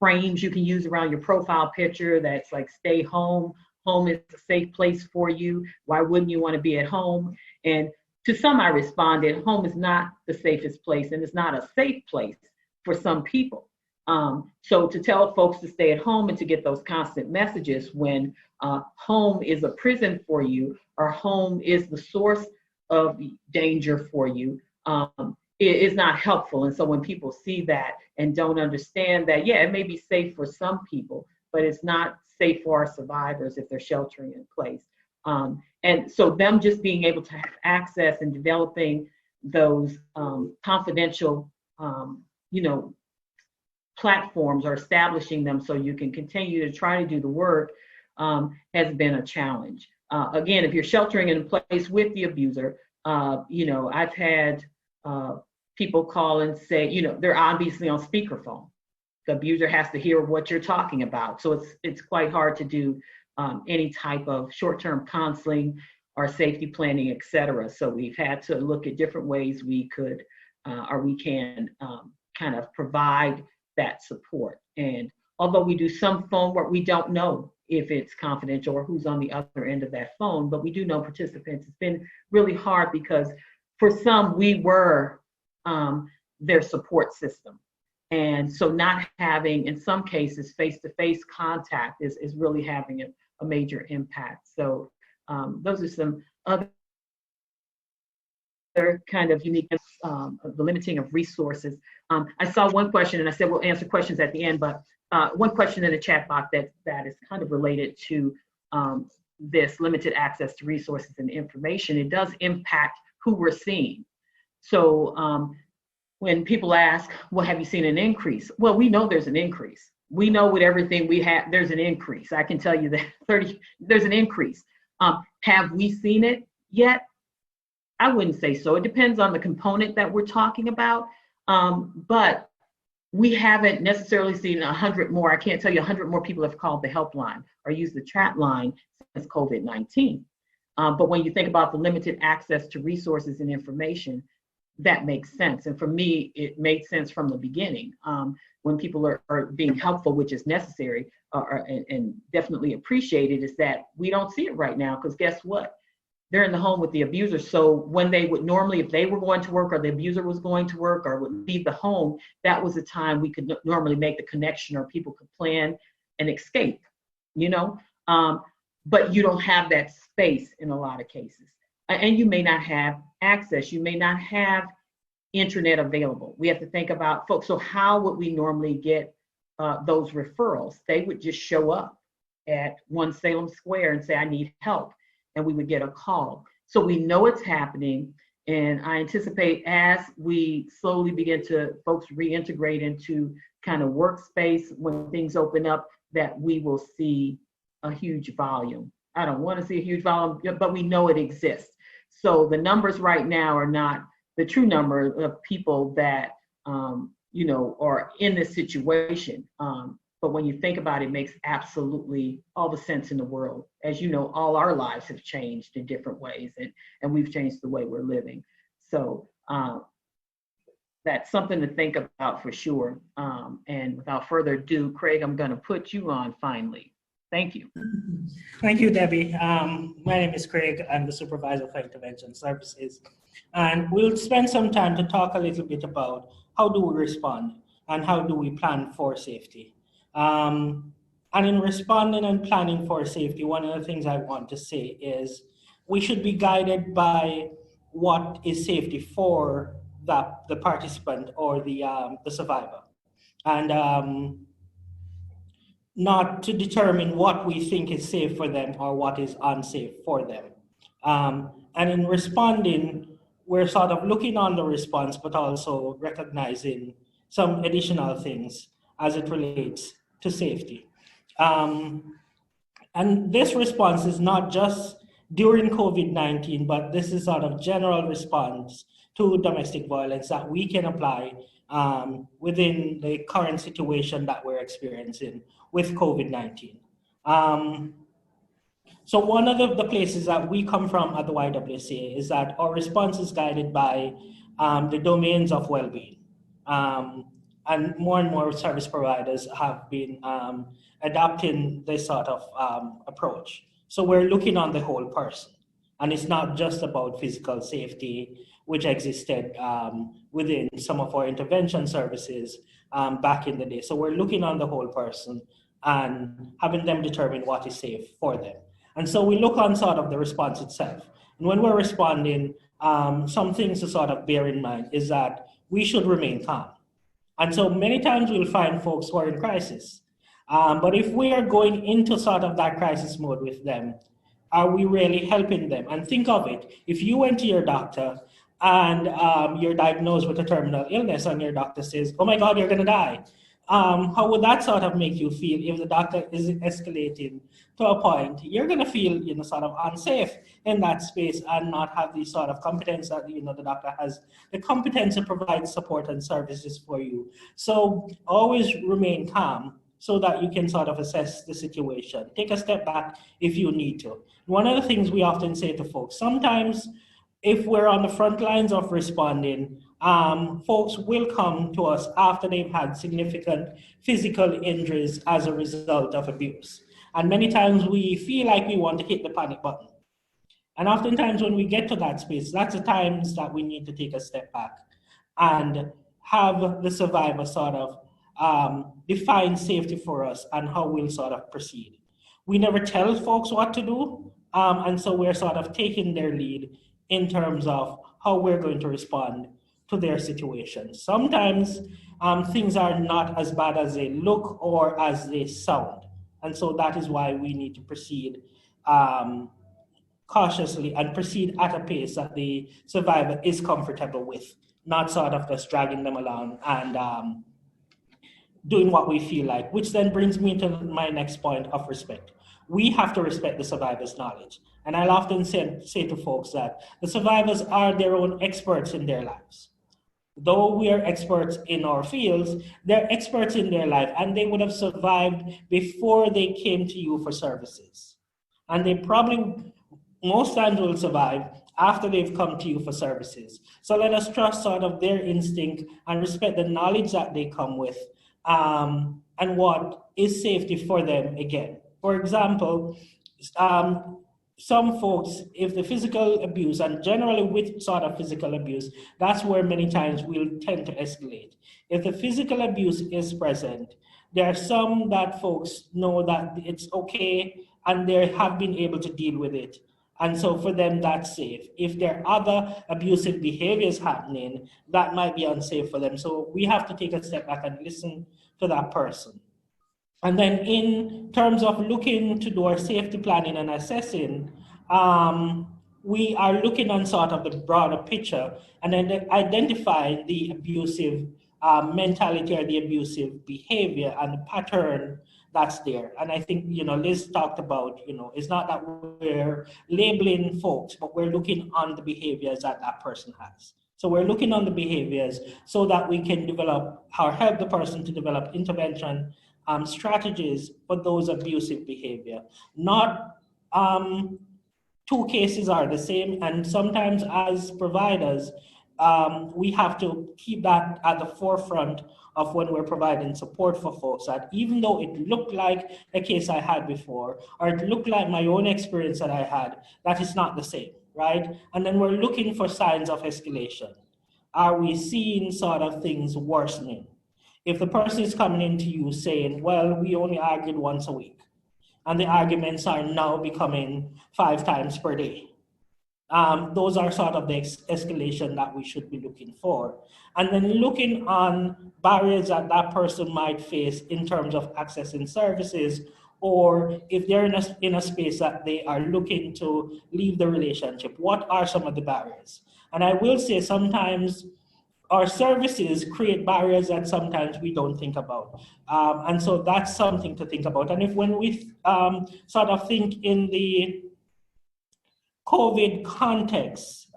frames you can use around your profile picture that's like, stay home. Home is a safe place for you. Why wouldn't you want to be at home? And to some, I responded, home is not the safest place, and it's not a safe place for some people. So to tell folks to stay at home and to get those constant messages when home is a prison for you, or home is the source of danger for you, it is not helpful. And so when people see that and don't understand that, yeah, it may be safe for some people, but it's not safe for our survivors if they're sheltering in place. And so them just being able to have access and developing those confidential, you know, platforms or establishing them so you can continue to try to do the work has been a challenge. Again, if you're sheltering in place with the abuser, you know, I've had people call and say, you know, they're obviously on speakerphone. The abuser has to hear what you're talking about. So it's quite hard to do any type of short-term counseling or safety planning, et cetera. So we've had to look at different ways we could or we can kind of provide that support. And although we do some phone work, we don't know if it's confidential or who's on the other end of that phone, but we do know participants. It's been really hard because for some, we were their support system. And so not having, in some cases, face-to-face contact is really having a major impact. So those are some other kind of uniqueness, the limiting of resources. I saw one question, and I said we'll answer questions at the end, but one question in the chat box that is kind of related to this limited access to resources and information. It does impact who we're seeing. So when people ask, well, have you seen an increase? Well, we know there's an increase. We know with everything we have, there's an increase. I can tell you that there's an increase. Have we seen it yet? I wouldn't say so. It depends on the component that we're talking about. But we haven't necessarily seen 100 more. I can't tell you 100 more people have called the helpline or used the chat line since COVID-19. But when you think about the limited access to resources and information, that makes sense. And for me, it made sense from the beginning. When people are being helpful, which is necessary and definitely appreciated, is that we don't see it right now, because guess what? They're in the home with the abuser. So when they would normally, if they were going to work or the abuser was going to work or would leave the home, that was the time we could normally make the connection or people could plan an escape, you know? But you don't have that space in a lot of cases. And you may not have access. You may not have internet available. We have to think about folks. So how would we normally get those referrals? They would just show up at 1 Salem Square and say, I need help. And we would get a call. So we know it's happening. And I anticipate as we slowly begin to folks reintegrate into kind of workspace when things open up, that we will see a huge volume. I don't want to see a huge volume, but we know it exists. So the numbers right now are not the true number of people that, you know, are in this situation. But when you think about it, it makes absolutely all the sense in the world. As you know, all our lives have changed in different ways, and we've changed the way we're living. So that's something to think about for sure. And without further ado, Craig, I'm going to put you on finally. Thank you. Thank you, Debbie. My name is Craig. I'm the Supervisor for Intervention Services. And we'll spend some time to talk a little bit about how do we respond and how do we plan for safety. And in responding and planning for safety, one of the things I want to say is we should be guided by what is safety for the participant or the survivor. And not to determine what we think is safe for them or what is unsafe for them. And in responding, we're sort of looking on the response, but also recognizing some additional things as it relates to safety. And this response is not just during COVID-19, but this is sort of general response to domestic violence that we can apply within the current situation that we're experiencing with COVID-19. So one of the places that we come from at the YWCA is that our response is guided by the domains of well-being. And more service providers have been adopting this sort of approach. So we're looking on the whole person. And it's not just about physical safety, which existed within some of our intervention services back in the day. So we're looking on the whole person and having them determine what is safe for them. And so we look on sort of the response itself. And when we're responding, some things to sort of bear in mind is that we should remain calm. And so many times we'll find folks who are in crisis. But if we are going into sort of that crisis mode with them, are we really helping them? And think of it, if you went to your doctor and you're diagnosed with a terminal illness and your doctor says, oh my God, you're gonna die. How would that sort of make you feel if the doctor is escalating to a point? You're gonna feel, sort of unsafe in that space and not have the sort of competence that, the doctor has the competence to provide support and services for you. So always remain calm so that you can sort of assess the situation. Take a step back if you need to. One of the things we often say to folks, sometimes if we're on the front lines of responding, folks will come to us after they've had significant physical injuries as a result of abuse. And many times we feel like we want to hit the panic button. And oftentimes when we get to that space, that's the times that we need to take a step back and have the survivor sort of define safety for us and how we'll sort of proceed. We never tell folks what to do, and so we're sort of taking their lead in terms of how we're going to respond to their situation. Sometimes things are not as bad as they look or as they sound. And so that is why we need to proceed cautiously and proceed at a pace that the survivor is comfortable with, not sort of just dragging them along and doing what we feel like, which then brings me to my next point of respect. We have to respect the survivor's knowledge. And I'll often say to folks that the survivors are their own experts in their lives. Though we are experts in our fields, they're experts in their life, and they would have survived before they came to you for services. And they probably, most times, will survive after they've come to you for services. So let us trust sort of their instinct and respect the knowledge that they come with, and what is safety for them again. For example, some folks, if the physical abuse, and generally with sort of physical abuse, that's where many times we'll tend to escalate. If the physical abuse is present, there are some that folks know that it's okay and they have been able to deal with it. And so for them, that's safe. If there are other abusive behaviors happening, that might be unsafe for them. So we have to take a step back and listen to that person. And then in terms of looking to do our safety planning and assessing, we are looking on sort of the broader picture and then identify the abusive mentality or the abusive behavior and the pattern that's there. And I think, Liz talked about, it's not that we're labeling folks, but we're looking on the behaviors that that person has. So we're looking on the behaviors so that we can develop or help the person to develop intervention strategies for those abusive behavior. Not two cases are the same, and sometimes as providers, we have to keep that at the forefront of when we're providing support for folks, that even though it looked like a case I had before, or it looked like my own experience that I had, that is not the same, right? And then we're looking for signs of escalation. Are we seeing sort of things worsening? If the person is coming into you saying, well, we only argued once a week, and the arguments are now becoming 5 times per day, those are sort of the escalation that we should be looking for. And then looking on barriers that that person might face in terms of accessing services, or if they're in a space that they are looking to leave the relationship, what are some of the barriers? And I will say sometimes our services create barriers that sometimes we don't think about. And so that's something to think about. And if when we sort of think in the COVID context,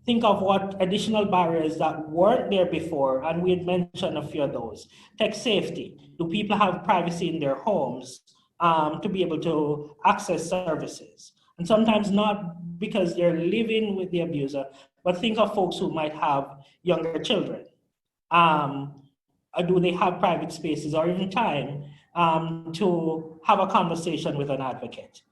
think of what additional barriers that weren't there before, and we had mentioned a few of those. Tech safety. Do people have privacy in their homes to be able to access services? And sometimes not because they're living with the abuser, but think of folks who might have younger children. Do they have private spaces or even time to have a conversation with an advocate?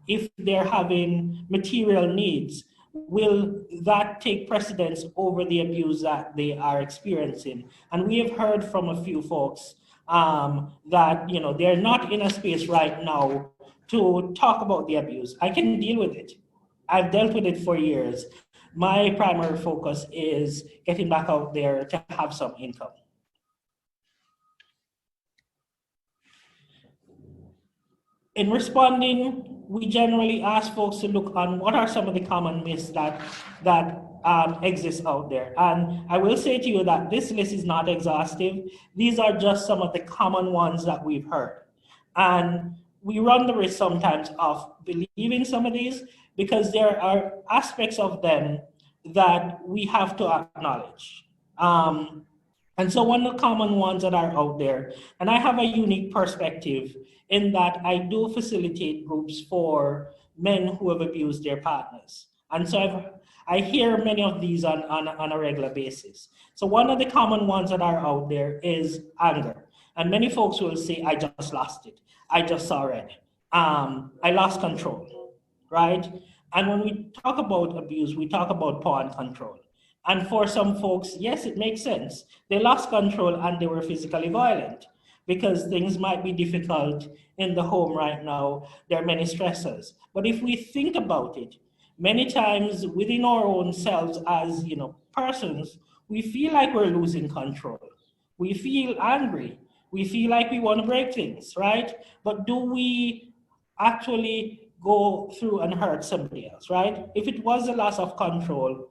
If they're having material needs, will that take precedence over the abuse that they are experiencing? And we have heard from a few folks that they're not in a space right now to talk about the abuse. I can deal with it. I've dealt with it for years. My primary focus is getting back out there to have some income. In responding, we generally ask folks to look on what are some of the common myths that exist out there. And I will say to you that this list is not exhaustive. These are just some of the common ones that we've heard. And we run the risk sometimes of believing some of these because there are aspects of them that we have to acknowledge. And so one of the common ones that are out there, and I have a unique perspective in that I do facilitate groups for men who have abused their partners. And so I hear many of these on a regular basis. So one of the common ones that are out there is anger. And many folks will say, I just lost it. I just saw red. I lost control, right? And when we talk about abuse, we talk about power and control. And for some folks, yes, it makes sense. They lost control and they were physically violent because things might be difficult in the home right now. There are many stressors. But if we think about it, many times within our own selves as persons, we feel like we're losing control. We feel angry. We feel like we want to break things, right? But do we actually go through and hurt somebody else, right? If it was a loss of control,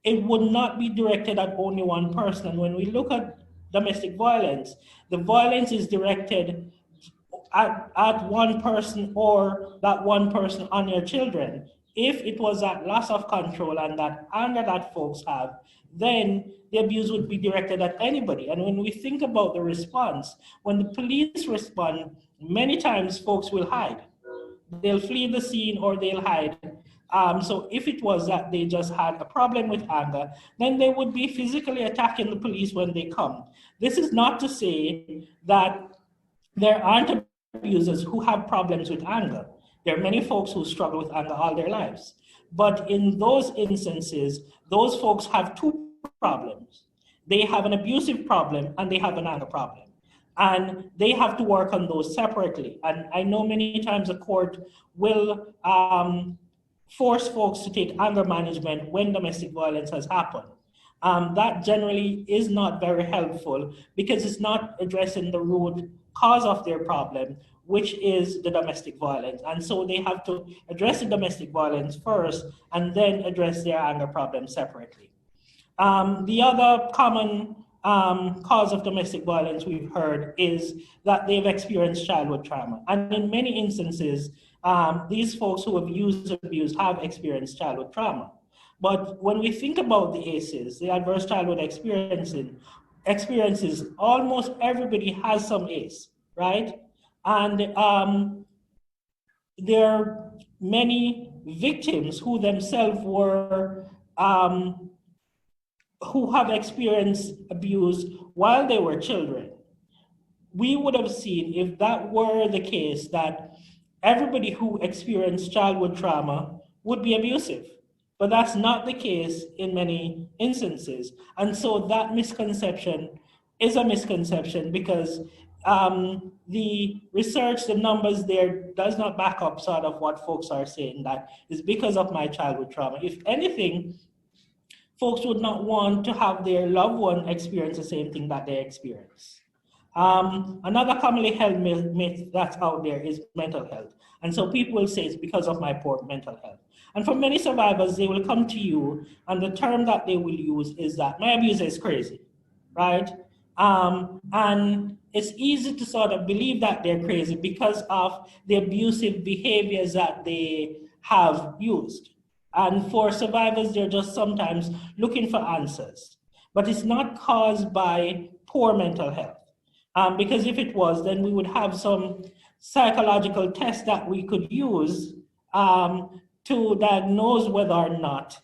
it would not be directed at only one person. And when we look at domestic violence, the violence is directed at one person or that one person on your children. If it was that loss of control and that anger that folks have, then the abuse would be directed at anybody. And when we think about the response, when the police respond, many times folks will hide. They'll flee the scene or they'll hide. So if it was that they just had a problem with anger, then they would be physically attacking the police when they come. This is not to say that there aren't abusers who have problems with anger. There are many folks who struggle with anger all their lives. But in those instances, those folks have two problems. They have an abusive problem and they have an anger problem. And they have to work on those separately. And I know many times a court will force folks to take anger management when domestic violence has happened. That generally is not very helpful because it's not addressing the root cause of their problem, which is the domestic violence. And so they have to address the domestic violence first and then address their anger problem separately. The other common cause of domestic violence we've heard is that they've experienced childhood trauma. And in many instances, these folks who have used abuse have experienced childhood trauma. But when we think about the ACEs, the adverse childhood experiences, almost everybody has some ACE, right? And there are many victims who themselves were who have experienced abuse while they were children, we would have seen, if that were the case, that everybody who experienced childhood trauma would be abusive. But that's not the case in many instances. And so that misconception is a misconception because the research, the numbers there does not back up sort of what folks are saying, that is because of my childhood trauma. If anything, folks would not want to have their loved one experience the same thing that they experience. Another commonly held myth that's out there is mental health. And so people will say it's because of my poor mental health. And for many survivors, they will come to you and the term that they will use is that my abuser is crazy, right? And it's easy to sort of believe that they're crazy because of the abusive behaviors that they have used. And for survivors, they're just sometimes looking for answers. But it's not caused by poor mental health. Because if it was, then we would have some psychological tests that we could use to diagnose whether or not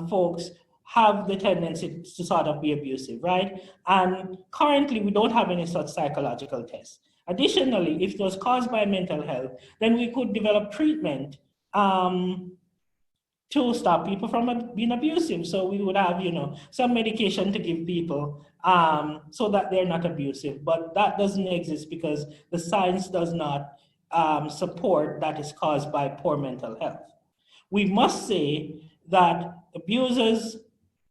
folks have the tendency to sort of be abusive, right? And currently, we don't have any such psychological tests. Additionally, if it was caused by mental health, then we could develop treatment to stop people from being abusive. So we would have, some medication to give people so that they're not abusive. But that doesn't exist because the science does not support that is caused by poor mental health. We must say that abusers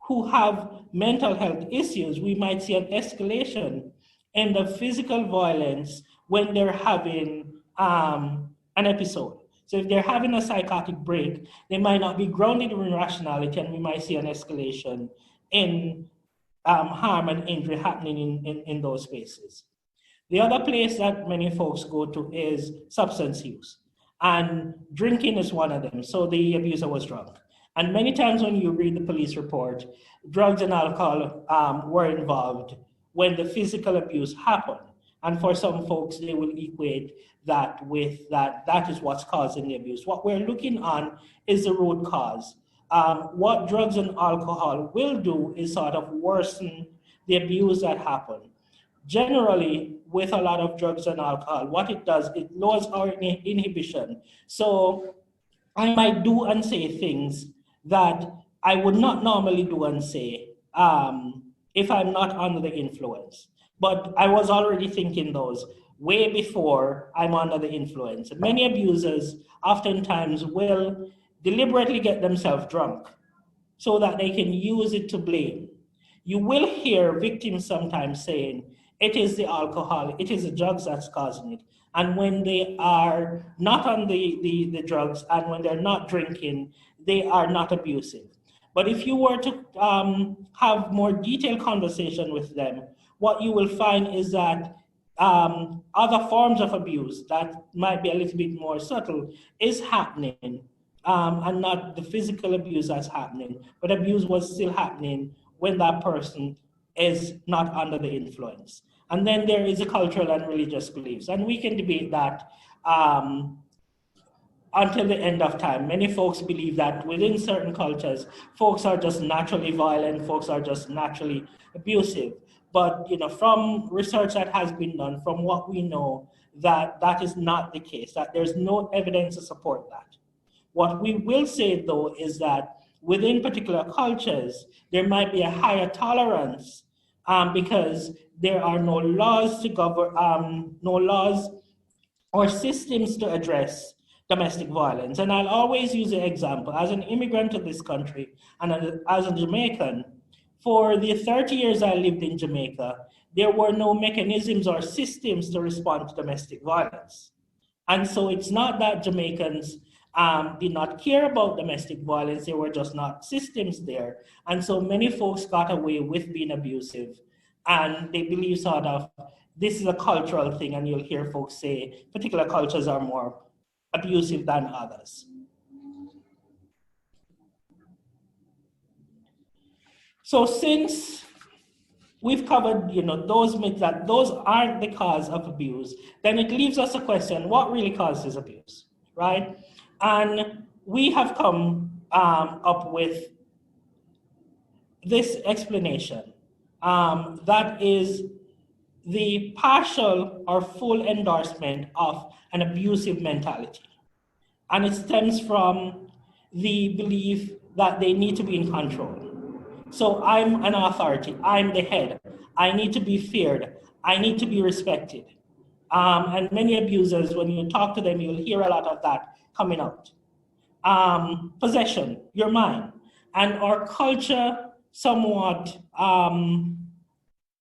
who have mental health issues, we might see an escalation in the physical violence when they're having an episode. So if they're having a psychotic break, they might not be grounded in rationality, and we might see an escalation in harm and injury happening in those spaces. The other place that many folks go to is substance use. And drinking is one of them. So the abuser was drunk. And many times when you read the police report, drugs and alcohol were involved when the physical abuse happened. And for some folks, they will equate that with that is what's causing the abuse. What we're looking on is the root cause. What drugs and alcohol will do is sort of worsen the abuse that happened. Generally, with a lot of drugs and alcohol, what it does, it lowers our inhibition. So I might do and say things that I would not normally do and say if I'm not under the influence. But I was already thinking those way before I'm under the influence. Many abusers oftentimes will deliberately get themselves drunk so that they can use it to blame. You will hear victims sometimes saying, it is the alcohol, it is the drugs that's causing it. And when they are not on the drugs and when they're not drinking, they are not abusive. But if you were to have more detailed conversation with them, what you will find is that other forms of abuse that might be a little bit more subtle is happening, and not the physical abuse that's happening, but abuse was still happening when that person is not under the influence. And then there is a cultural and religious beliefs, and we can debate that until the end of time. Many folks believe that within certain cultures, folks are just naturally violent, folks are just naturally abusive. But from research that has been done, from what we know, that is not the case, that there's no evidence to support that. What we will say, though, is that within particular cultures, there might be a higher tolerance because there are no laws to govern, no laws or systems to address domestic violence. And I'll always use the example, as an immigrant to this country and as a Jamaican, for the 30 years I lived in Jamaica, there were no mechanisms or systems to respond to domestic violence. And so it's not that Jamaicans did not care about domestic violence, there were just not systems there. And so many folks got away with being abusive, and they believe sort of this is a cultural thing, and you'll hear folks say particular cultures are more abusive than others. So since we've covered those myths that those aren't the cause of abuse, then it leaves us a question, what really causes abuse, right? And we have come up with this explanation, that is the partial or full endorsement of an abusive mentality. And it stems from the belief that they need to be in control. So I'm an authority, I'm the head, I need to be feared, I need to be respected. And many abusers, when you talk to them, you'll hear a lot of that coming out. Possession, you're mine. And our culture somewhat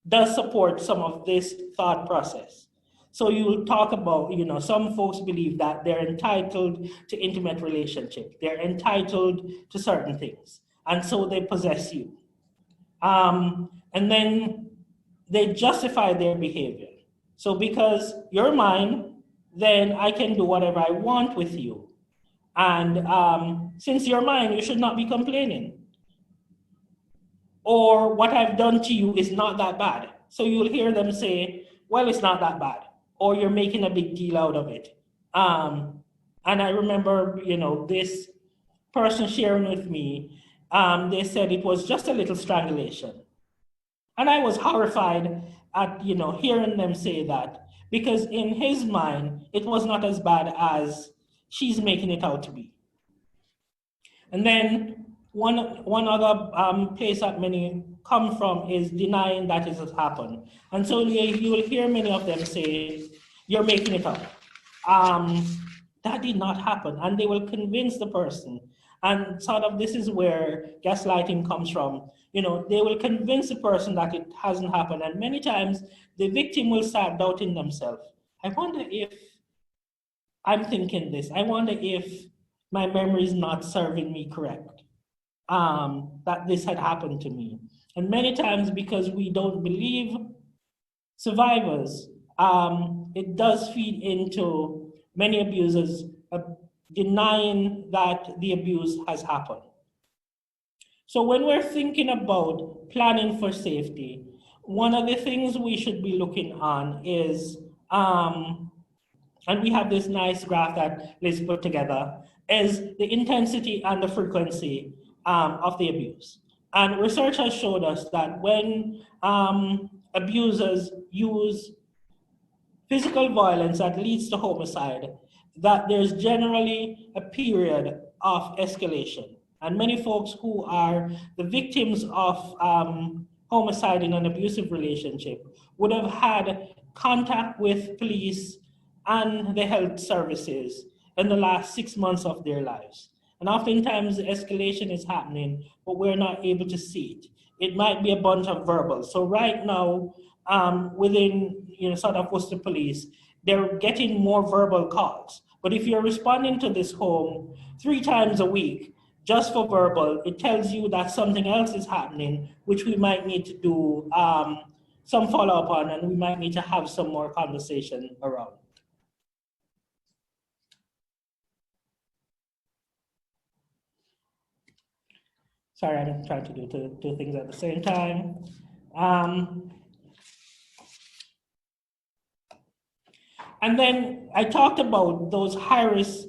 does support some of this thought process. So you'll talk about, some folks believe that they're entitled to intimate relationship. They're entitled to certain things. And so they possess you. And then they justify their behavior. So because you're mine, then I can do whatever I want with you. And since you're mine, you should not be complaining. Or what I've done to you is not that bad. So you'll hear them say, well, it's not that bad. Or you're making a big deal out of it. And I remember, this person sharing with me, they said it was just a little strangulation. And I was horrified at, hearing them say that, because in his mind, it was not as bad as she's making it out to be. And then one other place that many come from is denying that it has happened. And so you will hear many of them say, you're making it up. That did not happen. And they will convince the person. And sort of this is where gaslighting comes from. They will convince the person that it hasn't happened. And many times the victim will start doubting themselves. I wonder if I'm thinking this. I wonder if my memory is not serving me correct, that this had happened to me. And many times, because we don't believe survivors, it does feed into many abusers denying that the abuse has happened. So when we're thinking about planning for safety, one of the things we should be looking on is, and we have this nice graph that Liz put together, is the intensity and the frequency of the abuse. And research has showed us that when abusers use physical violence that leads to homicide, that there's generally a period of escalation. And many folks who are the victims of homicide in an abusive relationship would have had contact with police and the health services in the last 6 months of their lives. And oftentimes the escalation is happening, but we're not able to see it. It might be a bunch of verbal. So right now, within sort of Worcester Police, they're getting more verbal calls. But if you're responding to this home 3 times a week, just for verbal, it tells you that something else is happening, which we might need to do some follow-up on, and we might need to have some more conversation around. Sorry, I'm trying to do two things at the same time. And then I talked about those high-risk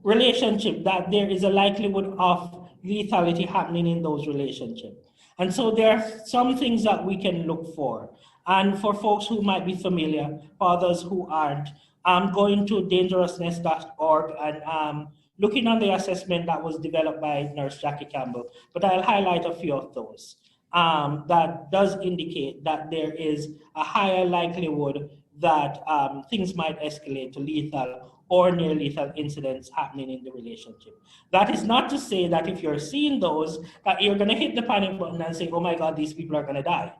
relationship, that there is a likelihood of lethality happening in those relationships. And so there are some things that we can look for. And for folks who might be familiar, for others who aren't, going to dangerousness.org and looking on the assessment that was developed by Nurse Jackie Campbell. But I'll highlight a few of those that does indicate that there is a higher likelihood that things might escalate to lethal or near lethal incidents happening in the relationship. That is not to say that if you're seeing those, that you're gonna hit the panic button and say, oh my God, these people are gonna die.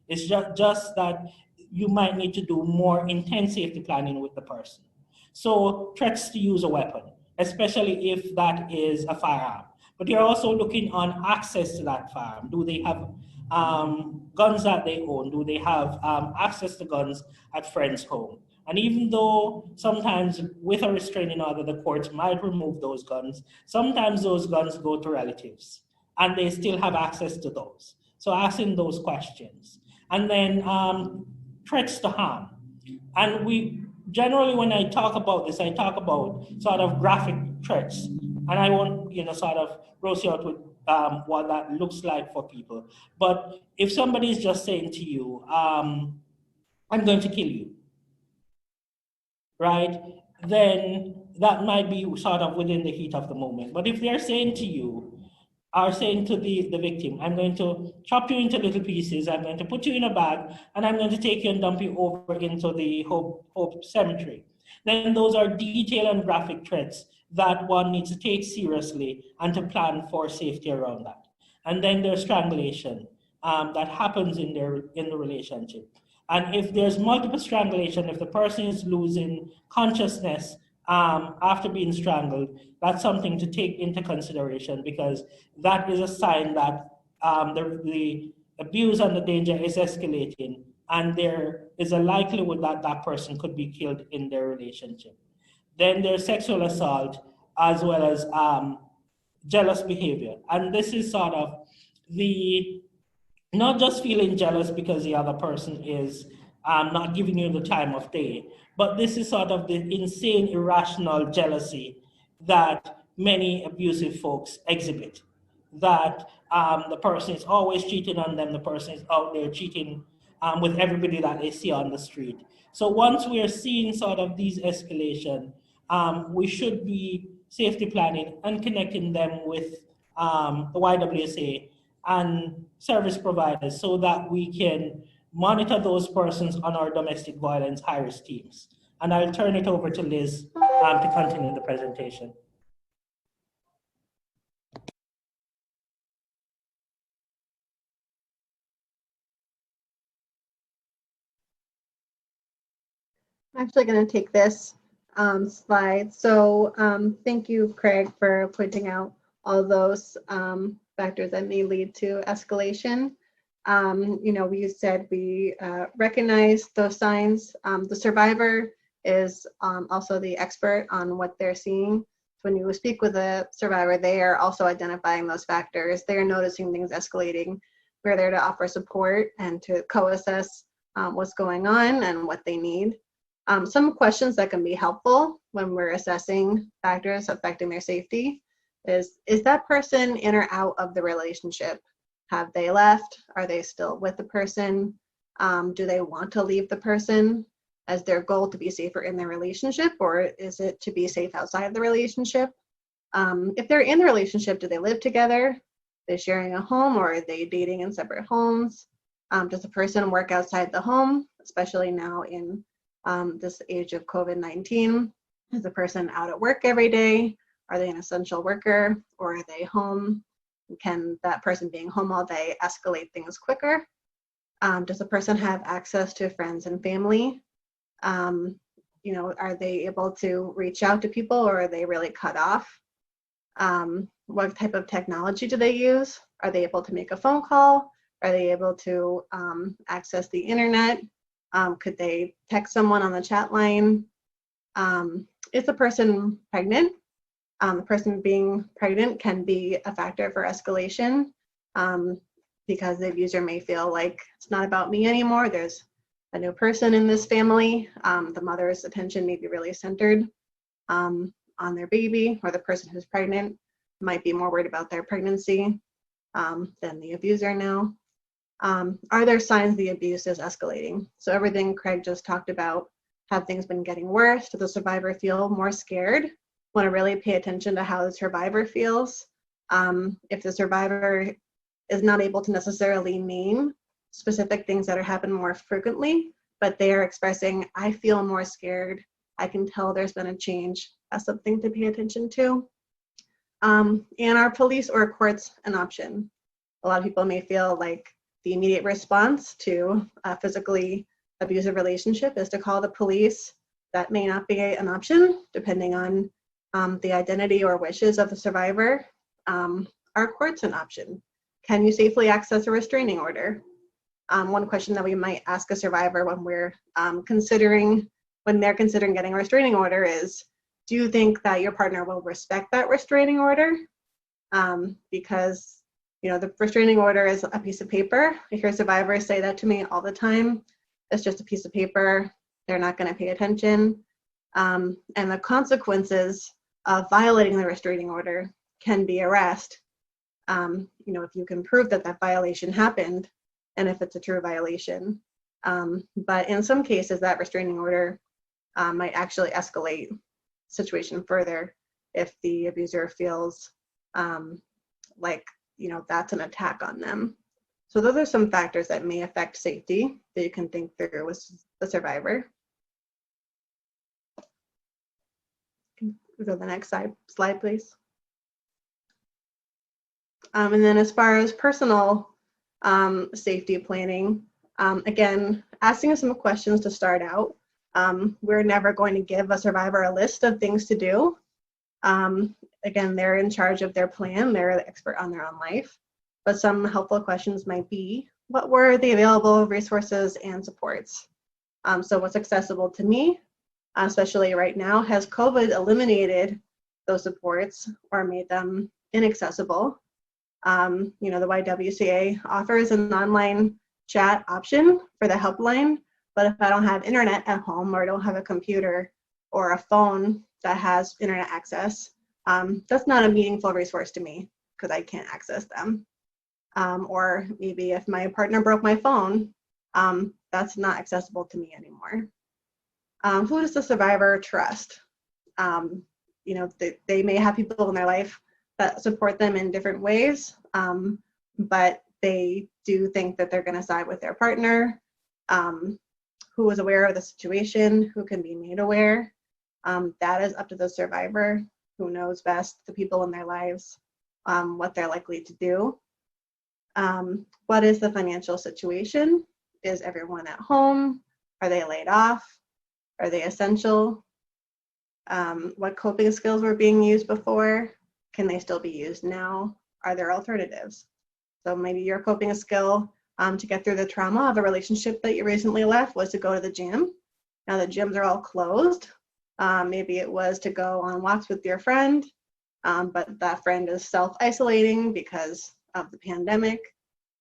It's just that you might need to do more intense safety planning with the person. So threats to use a weapon, especially if that is a firearm. But you're also looking on access to that firearm. Do they have guns that they own? Do they have access to guns at friends' home? And even though sometimes with a restraining order, the courts might remove those guns, sometimes those guns go to relatives and they still have access to those. So asking those questions. And then threats to harm. And we generally, when I talk about this, I talk about sort of graphic threats. And I won't, sort of roast you out with what that looks like for people. But if somebody is just saying to you, I'm going to kill you, right? Then that might be sort of within the heat of the moment. But if they're saying to you, are saying to the victim, I'm going to chop you into little pieces, I'm going to put you in a bag, and I'm going to take you and dump you over into the Hope Cemetery, then those are detailed and graphic threats that one needs to take seriously and to plan for safety around that. And then there's strangulation that happens in the relationship. And if there's multiple strangulation, if the person is losing consciousness after being strangled, that's something to take into consideration, because that is a sign that the abuse and the danger is escalating, and there is a likelihood that that person could be killed in their relationship. Then there's sexual assault, as well as jealous behavior. And this is sort of the not just feeling jealous because the other person is not giving you the time of day, but this is sort of the insane, irrational jealousy that many abusive folks exhibit. That the person is always cheating on them, the person is out there cheating with everybody that they see on the street. So once we are seeing sort of these escalation, we should be safety planning and connecting them with the YWCA and service providers so that we can monitor those persons on our domestic violence high-risk teams. And I'll turn it over to Liz to continue the presentation. I'm actually going to take this slide. So thank you, Craig, for pointing out all those factors that may lead to escalation. We said we recognize those signs. The survivor is also the expert on what they're seeing. So when you speak with a survivor, they are also identifying those factors. They're noticing things escalating. We're there to offer support and to co-assess what's going on and what they need. Some questions that can be helpful when we're assessing factors affecting their safety is that person in or out of the relationship? Have they left? Are they still with the person? Do they want to leave the person? As their goal to be safer in their relationship, or is it to be safe outside the relationship? If they're in the relationship, do they live together? Are they sharing a home, or are they dating in separate homes? Does the person work outside the home, especially now in this age of COVID-19? Is the person out at work every day? Are they an essential worker, or are they home? Can that person being home all day escalate things quicker? Does the person have access to friends and family? Are they able to reach out to people, or are they really cut off? What type of technology do they use? Are they able to make a phone call? Are they able to access the internet? Could they text someone on the chat line? Is the person pregnant? The person being pregnant can be a factor for escalation because the abuser may feel like it's not about me anymore. There's a new person in this family. The mother's attention may be really centered on their baby, or the person who's pregnant might be more worried about their pregnancy than the abuser now. Are there signs the abuse is escalating? So everything Craig just talked about, have things been getting worse? Does the survivor feel more scared? Want to really pay attention to how the survivor feels. If the survivor is not able to necessarily name specific things that are happening more frequently, but they are expressing, I feel more scared, I can tell there's been a change, that's something to pay attention to. And are police or courts an option? A lot of people may feel like the immediate response to a physically abusive relationship is to call the police. That may not be an option, depending on the identity or wishes of the survivor. Are courts an option? Can you safely access a restraining order? One question that we might ask a survivor when we're considering getting a restraining order is, do you think that your partner will respect that restraining order? Because the restraining order is a piece of paper. I hear survivors say that to me all the time. It's just a piece of paper. They're not going to pay attention. And the consequences of violating the restraining order can be arrest, if you can prove that that violation happened and if it's a true violation. But in some cases, that restraining order might actually escalate the situation further if the abuser feels like, that's an attack on them. So those are some factors that may affect safety that you can think through with the survivor. Go to the next slide, please. And then as far as personal safety planning, again, asking some questions to start out. We're never going to give a survivor a list of things to do. Again, they're in charge of their plan. They're the expert on their own life. But some helpful questions might be, what were the available resources and supports? So what's accessible to me, especially right now? Has COVID eliminated those supports or made them inaccessible? The YWCA offers an online chat option for the helpline, but if I don't have internet at home or I don't have a computer or a phone that has internet access, that's not a meaningful resource to me because I can't access them. Or maybe if my partner broke my phone, that's not accessible to me anymore. Who does the survivor trust? They may have people in their life that support them in different ways, but they do think that they're going to side with their partner, who is aware of the situation, who can be made aware. That is up to the survivor, who knows best the people in their lives, what they're likely to do. What is the financial situation? Is everyone at home? Are they laid off? Are they essential? What coping skills were being used before? Can they still be used now? Are there alternatives? So maybe your coping skill to get through the trauma of a relationship that you recently left was to go to the gym. Now the gyms are all closed. Maybe it was to go on walks with your friend, but that friend is self-isolating because of the pandemic.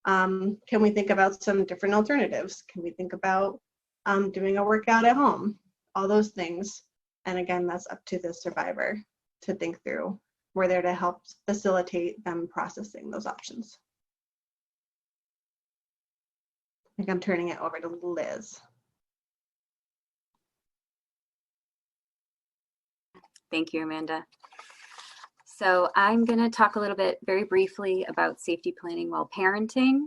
Can we think about some different alternatives? Can we think about doing a workout at home? All those things. And again, that's up to the survivor to think through. We're there to help facilitate them processing those options. I think I'm turning it over to Liz. Thank you, Amanda. So I'm going to talk a little bit very briefly about safety planning while parenting.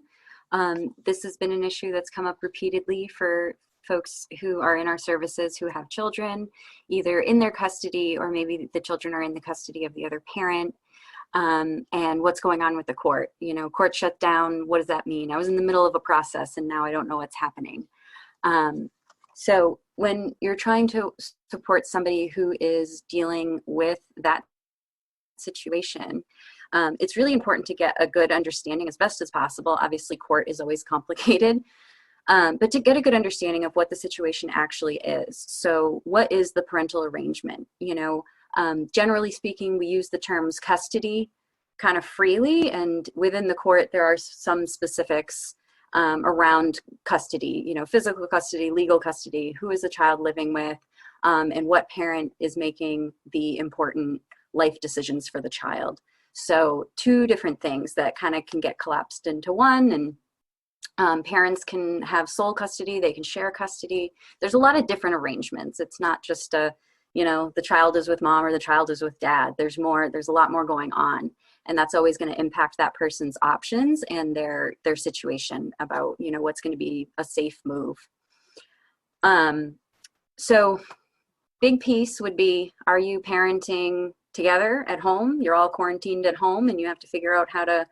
This has been an issue that's come up repeatedly for folks who are in our services who have children, either in their custody or maybe the children are in the custody of the other parent. And what's going on with the court? Court shut down, what does that mean? I was in the middle of a process and now I don't know what's happening. So when you're trying to support somebody who is dealing with that situation, it's really important to get a good understanding as best as possible. Obviously, court is always complicated, but to get a good understanding of what the situation actually is. So what is the parental arrangement? Generally speaking, we use the terms custody kind of freely, and within the court, there are some specifics around custody, physical custody, legal custody, who is the child living with, and what parent is making the important life decisions for the child. So two different things that kind of can get collapsed into one, and parents can have sole custody, they can share custody. There's a lot of different arrangements. It's not just the child is with mom or the child is with dad. There's a lot more going on. And that's always going to impact that person's options and their situation about, what's going to be a safe move. So big piece would be, are you parenting together at home? You're all quarantined at home and you have to figure out how to,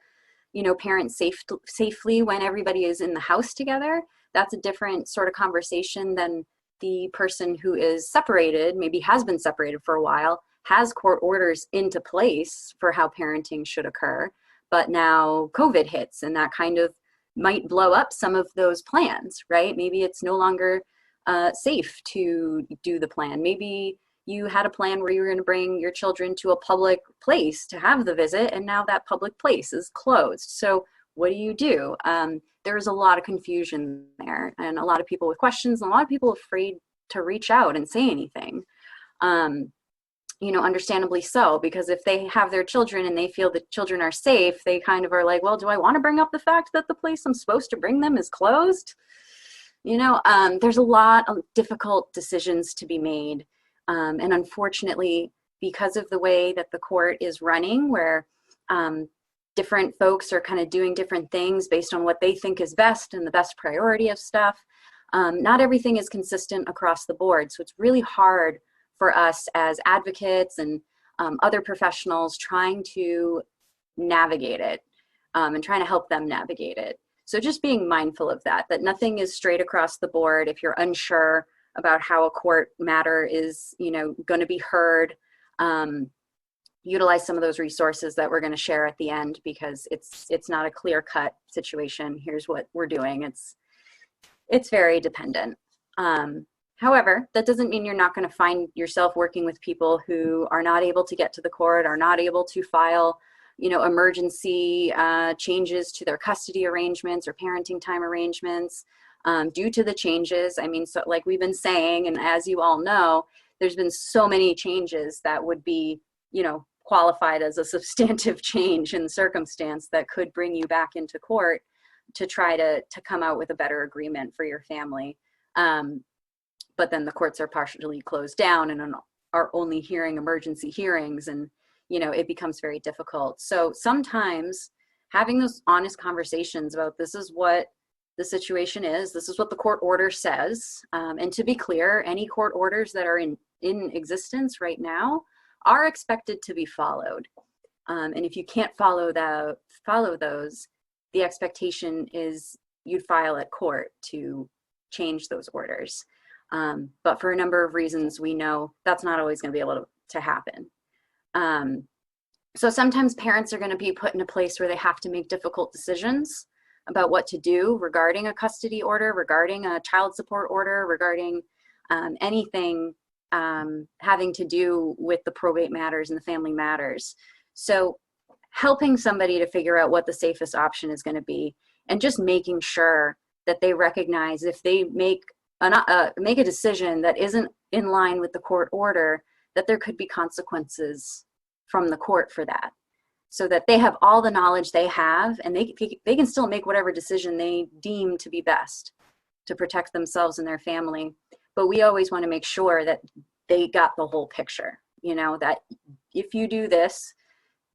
parent safely when everybody is in the house together. That's a different sort of conversation than the person who is separated, maybe has been separated for a while, has court orders into place for how parenting should occur, but now COVID hits and that kind of might blow up some of those plans, right? Maybe it's no longer safe to do the plan. Maybe you had a plan where you were going to bring your children to a public place to have the visit, and now that public place is closed. So what do? There's a lot of confusion there, and a lot of people with questions, and a lot of people afraid to reach out and say anything. understandably so, because if they have their children and they feel the children are safe, they kind of are like, well, do I want to bring up the fact that the place I'm supposed to bring them is closed? There's a lot of difficult decisions to be made. And unfortunately, because of the way that the court is running, where different folks are kind of doing different things based on what they think is best and the best priority of stuff, not everything is consistent across the board. So it's really hard for us as advocates and other professionals trying to navigate it and trying to help them navigate it. So just being mindful of that nothing is straight across the board. If you're unsure about how a court matter is, going to be heard, utilize some of those resources that we're going to share at the end, because it's not a clear-cut situation. Here's what we're doing. It's very dependent. However, that doesn't mean you're not going to find yourself working with people who are not able to get to the court, are not able to file, emergency changes to their custody arrangements or parenting time arrangements due to the changes. I mean, so like we've been saying, and as you all know, there's been so many changes that would be, qualified as a substantive change in circumstance that could bring you back into court to try to come out with a better agreement for your family. But then the courts are partially closed down and are only hearing emergency hearings, and it becomes very difficult. So sometimes having those honest conversations about, this is what the situation is, this is what the court order says, and to be clear, any court orders that are in existence right now are expected to be followed. And if you can't follow those, the expectation is you'd file at court to change those orders. But for a number of reasons, we know that's not always going to be able to happen. So sometimes parents are going to be put in a place where they have to make difficult decisions about what to do regarding a custody order, regarding a child support order, regarding anything having to do with the probate matters and the family matters. So helping somebody to figure out what the safest option is going to be, and just making sure that they recognize if they make a decision that isn't in line with the court order, that there could be consequences from the court for that, so that they have all the knowledge they have, and they can still make whatever decision they deem to be best to protect themselves and their family. But we always want to make sure that they got the whole picture, that if you do this,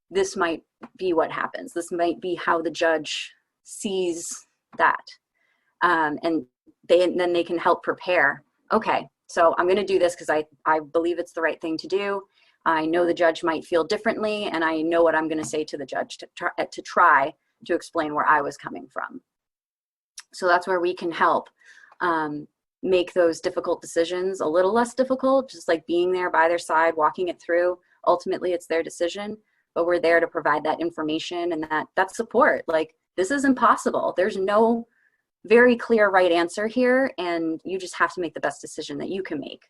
this might be what happens. This might be how the judge sees that. And then they can help prepare. Okay, so I'm going to do this because I believe it's the right thing to do. I know the judge might feel differently, and I know what I'm going to say to the judge to try to explain where I was coming from. So that's where we can help make those difficult decisions a little less difficult, just like being there by their side, walking it through. Ultimately, it's their decision, but we're there to provide that information and that support. Like, this is impossible. There's no very clear right answer here, and you just have to make the best decision that you can make.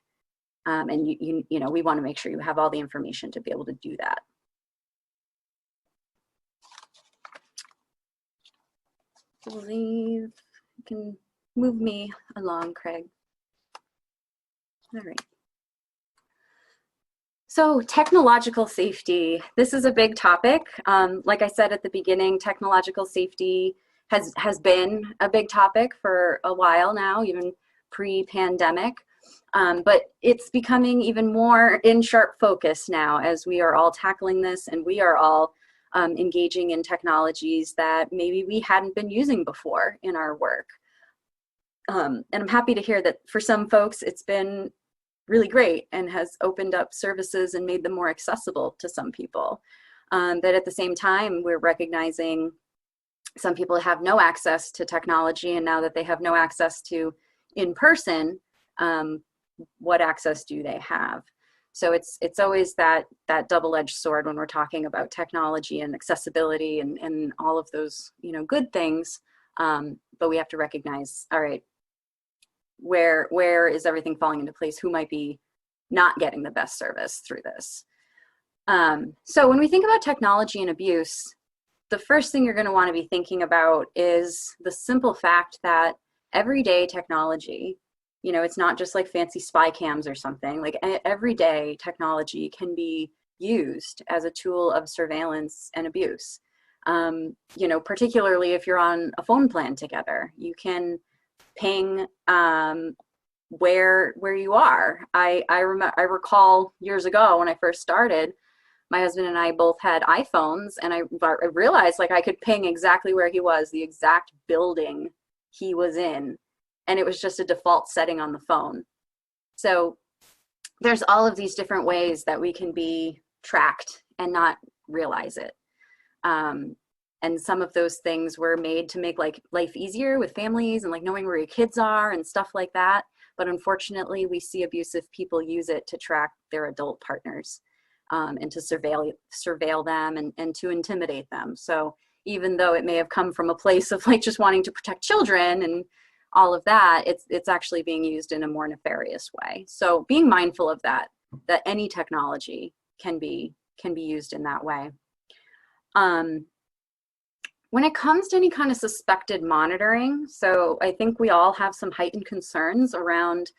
And we want to make sure you have all the information to be able to do that. I believe you can move me along, Craig. All right. So technological safety, this is a big topic. Like I said at the beginning, technological safety has been a big topic for a while now, even pre-pandemic. But it's becoming even more in sharp focus now as we are all tackling this, and we are all engaging in technologies that maybe we hadn't been using before in our work. And I'm happy to hear that for some folks it's been really great and has opened up services and made them more accessible to some people. But at the same time, we're recognizing some people have no access to technology, and now that they have no access to in-person, what access do they have? So it's always that double-edged sword when we're talking about technology and accessibility and all of those good things. But we have to recognize, all right, where is everything falling into place? Who might be not getting the best service through this? So when we think about technology and abuse, the first thing you're going to want to be thinking about is the simple fact that everyday technology You know, it's not just like fancy spy cams or something. Like every day technology can be used as a tool of surveillance and abuse. You know, particularly if you're on a phone plan together, you can ping where you are. I recall years ago when I first started, my husband and I both had iPhones, and I realized like I could ping exactly where he was, the exact building he was in, and it was just a default setting on the phone. So there's all of these different ways that we can be tracked and not realize it. And some of those things were made to make like life easier with families and like knowing where your kids are and stuff like that. But unfortunately, we see abusive people use it to track their adult partners, and to surveil them and to intimidate them. So even though it may have come from a place of like just wanting to protect children and all of that, it's actually being used in a more nefarious way. So being mindful of that any technology can be used in that way. When it comes to any kind of suspected monitoring, so I think we all have some heightened concerns around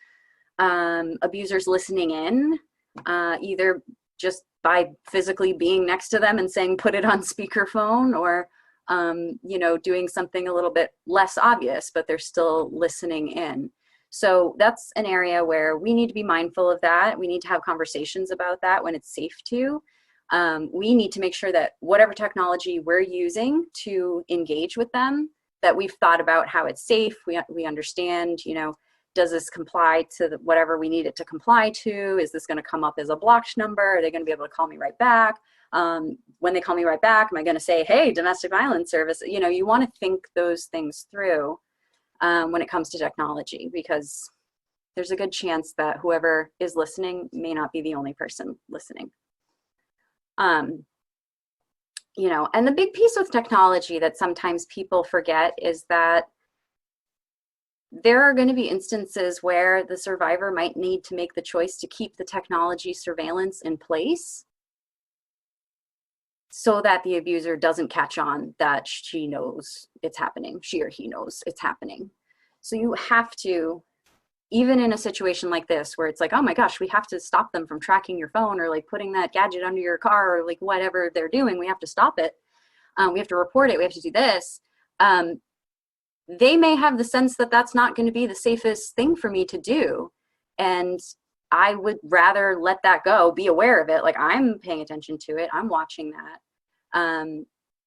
abusers listening in, either just by physically being next to them and saying, put it on speakerphone, or, you know, doing something a little bit less obvious, but they're still listening in. So that's an area where we need to be mindful of that. We need to have conversations about that when it's safe to. We need to make sure that whatever technology we're using to engage with them, that we've thought about how it's safe. We understand, you know, does this comply to whatever we need it to comply to? Is this going to come up as a blocked number? Are they going to be able to call me right back? When they call me right back, am I going to say, hey, domestic violence service? You know, you want to think those things through when it comes to technology, because there's a good chance that whoever is listening may not be the only person listening. You know, and the big piece with technology that sometimes people forget is that there are going to be instances where the survivor might need to make the choice to keep the technology surveillance in place so that the abuser doesn't catch on that she knows it's happening, she or he knows it's happening. So you have to, even in a situation like this where it's like, oh my gosh, we have to stop them from tracking your phone, or like putting that gadget under your car, or like whatever they're doing, we have to stop it. We have to report it. We have to do this. They may have the sense that that's not going to be the safest thing for me to do. And I would rather let that go, be aware of it. Like, I'm paying attention to it. I'm watching that.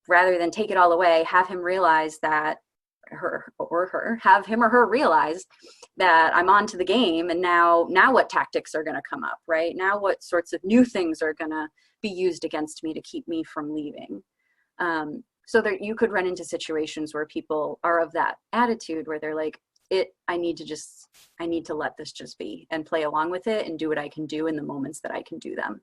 Rather than take it all away, have him realize that have him or her realize that I'm on to the game, and now what tactics are going to come up, right? Now what sorts of new things are going to be used against me to keep me from leaving? So that you could run into situations where people are of that attitude, where they're like, I need to let this just be and play along with it and do what I can do in the moments that I can do them.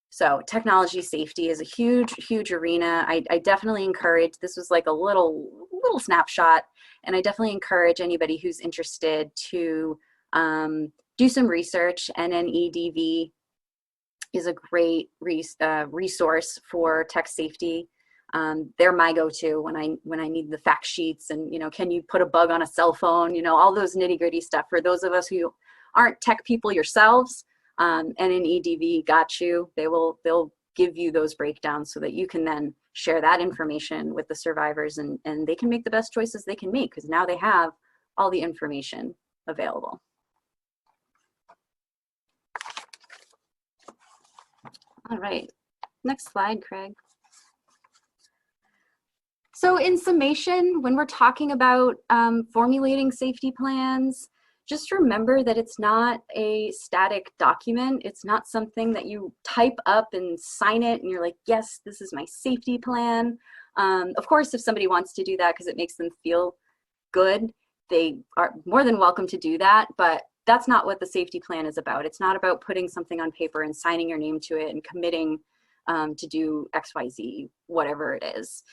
So technology safety is a huge, huge arena. I definitely encourage, this was like a little snapshot, and I definitely encourage anybody who's interested to do some research. NNEDV is a great resource for tech safety. They're my go-to when I need the fact sheets and, you know, can you put a bug on a cell phone, you know, all those nitty-gritty stuff. For those of us who aren't tech people yourselves, NNEDV got you. They'll give you those breakdowns so that you can then share that information with the survivors, and they can make the best choices they can make, because now they have all the information available. All right, next slide, Craig. So in summation, when we're talking about formulating safety plans, just remember that it's not a static document. It's not something that you type up and sign it and you're like, yes, this is my safety plan. Of course, if somebody wants to do that because it makes them feel good, they are more than welcome to do that, but that's not what the safety plan is about. It's not about putting something on paper and signing your name to it and committing to do XYZ, whatever it is.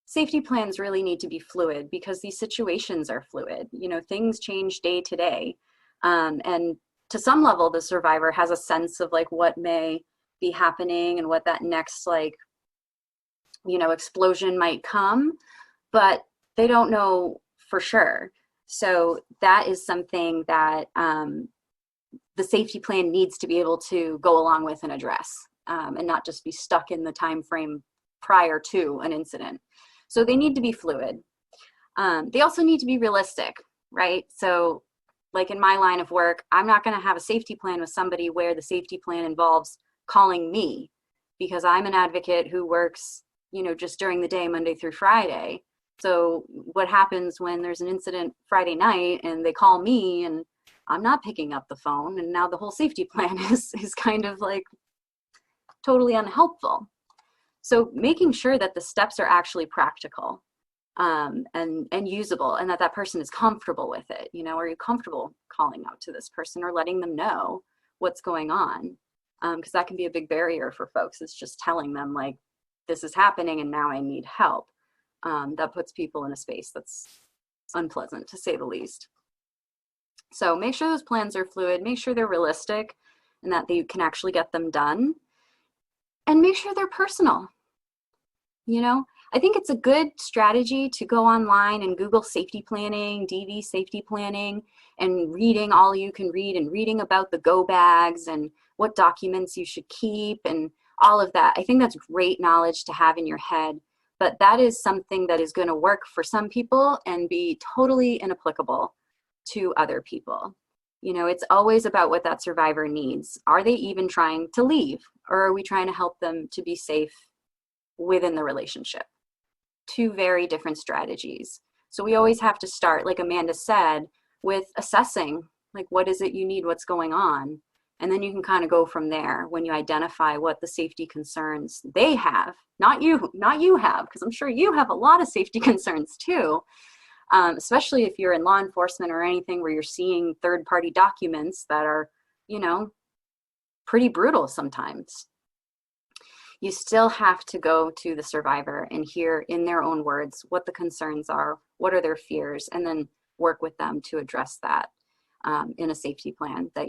Safety plans really need to be fluid, because these situations are fluid. You know, things change day to day. And to some level, the survivor has a sense of like what may be happening and what that next, like, you know, explosion might come, but they don't know for sure. So that is something that the safety plan needs to be able to go along with and address, and not just be stuck in the time frame prior to an incident. So they need to be fluid. They also need to be realistic, right? So like in my line of work, I'm not going to have a safety plan with somebody where the safety plan involves calling me, because I'm an advocate who works, just during the day, Monday through Friday. So what happens when there's an incident Friday night and they call me and I'm not picking up the phone, and now the whole safety plan is kind of like totally unhelpful. So making sure that the steps are actually practical and usable, and that person is comfortable with it. Are you comfortable calling out to this person or letting them know what's going on? Because that can be a big barrier for folks. It's just telling them like, this is happening and now I need help. That puts people in a space that's unpleasant, to say the least. So make sure those plans are fluid, make sure they're realistic and that you can actually get them done, and make sure they're personal. I think it's a good strategy to go online and Google safety planning, DV safety planning, and reading all you can read, and reading about the go bags and what documents you should keep and all of that. I think that's great knowledge to have in your head, but that is something that is going to work for some people and be totally inapplicable to other people. It's always about what that survivor needs. Are they even trying to leave, or are we trying to help them to be safe within the relationship? Two very different strategies. So we always have to start, like Amanda said, with assessing, like, what is it you need, what's going on? And then you can kind of go from there when you identify what the safety concerns they have, not you have, because I'm sure you have a lot of safety concerns too, especially if you're in law enforcement or anything where you're seeing third-party documents that are, pretty brutal sometimes. You still have to go to the survivor and hear in their own words what the concerns are, what are their fears, and then work with them to address that in a safety plan that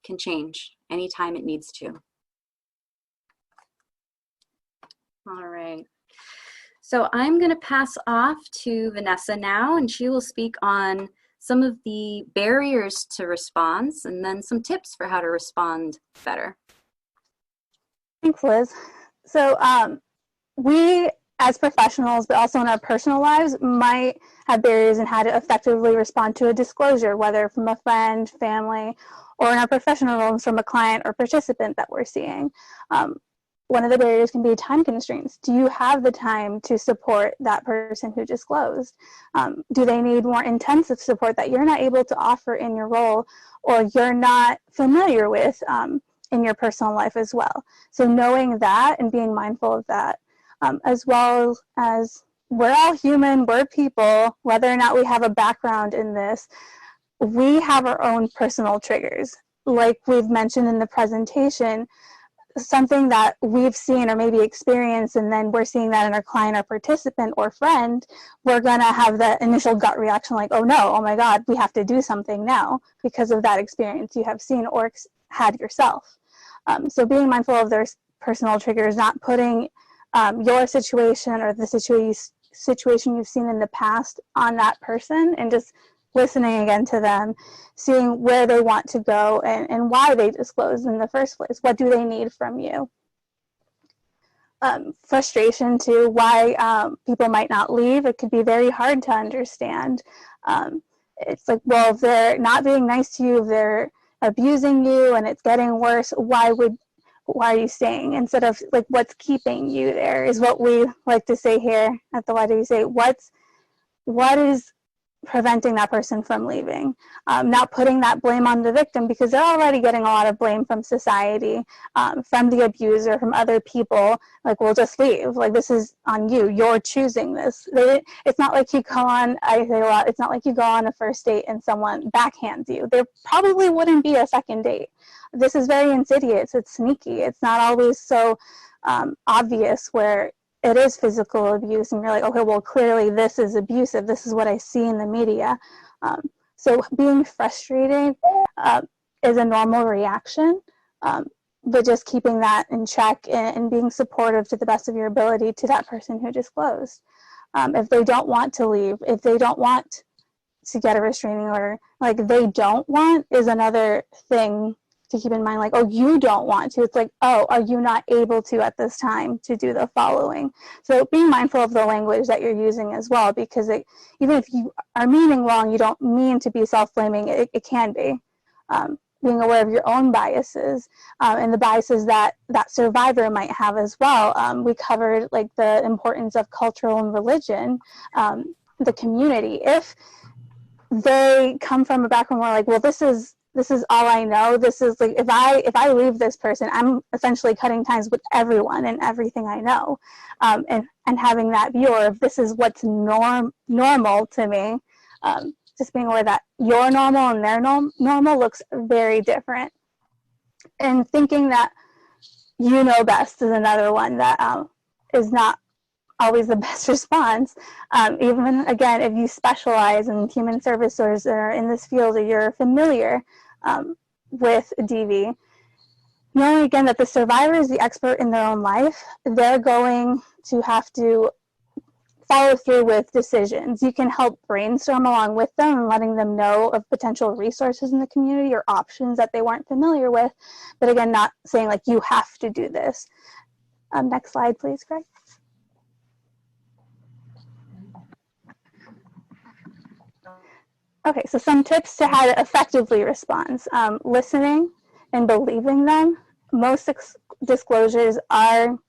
can change anytime it needs to. All right. So I'm going to pass off to Vanessa now, and she will speak on some of the barriers to response and then some tips for how to respond better. Thanks, Liz. So we as professionals, but also in our personal lives, might have barriers in how to effectively respond to a disclosure, whether from a friend, family, or in our professional roles from a client or participant that we're seeing. One of the barriers can be time constraints. Do you have the time to support that person who disclosed? Do they need more intensive support that you're not able to offer in your role, or you're not familiar with in your personal life as well? So knowing that and being mindful of that, as well as we're all human, we're people, whether or not we have a background in this, we have our own personal triggers. Like we've mentioned in the presentation, something that we've seen or maybe experienced, and then we're seeing that in our client or participant or friend, we're gonna have that initial gut reaction like, oh no, oh my God, we have to do something now because of that experience you have seen or had yourself. So being mindful of their personal triggers, not putting your situation or the situation you've seen in the past on that person, and just listening again to them, seeing where they want to go and why they disclosed in the first place. What do they need from you? Frustration too, why people might not leave. It could be very hard to understand. It's like, well, if they're not being nice to you, if they're abusing you and it's getting worse, why are you staying? Instead of like, what's keeping you there is what we like to say here at the YWCA. What is preventing that person from leaving? Not putting that blame on the victim, because they're already getting a lot of blame from society, from the abuser, from other people. Like, we'll just leave. Like, this is on you. You're choosing this. It's not like you go on, I say a lot, it's not like you go on a first date and someone backhands you. There probably wouldn't be a second date. This is very insidious. It's sneaky. It's not always so obvious where it is physical abuse and you're like, okay, well, clearly this is abusive. This is what I see in the media. So being frustrated is a normal reaction, but just keeping that in check and being supportive to the best of your ability to that person who disclosed. If they don't want to leave, if they don't want to get a restraining order, like they don't want is another thing to keep in mind. Like, oh, you don't want to. It's like, oh, are you not able to at this time to do the following? So being mindful of the language that you're using as well, because even if you are meaning wrong, you don't mean to be self-blaming. It can be. Being aware of your own biases and the biases that that survivor might have as well. We covered like the importance of cultural and religion, the community. If they come from a background where like, well, this is all I know. This is like, if I leave this person, I'm essentially cutting ties with everyone and everything I know, and having that view of this is what's normal to me. Just being aware that your normal and their normal looks very different. And thinking that you know best is another one that is not always the best response. Even, again, if you specialize in human services or in this field, or you're familiar with DV, knowing, again, that the survivor is the expert in their own life, they're going to have to follow through with decisions. You can help brainstorm along with them and letting them know of potential resources in the community or options that they weren't familiar with. But again, not saying like, you have to do this. Next slide, please, Greg. Okay, so some tips to how to effectively respond. Listening and believing them. Most disclosures are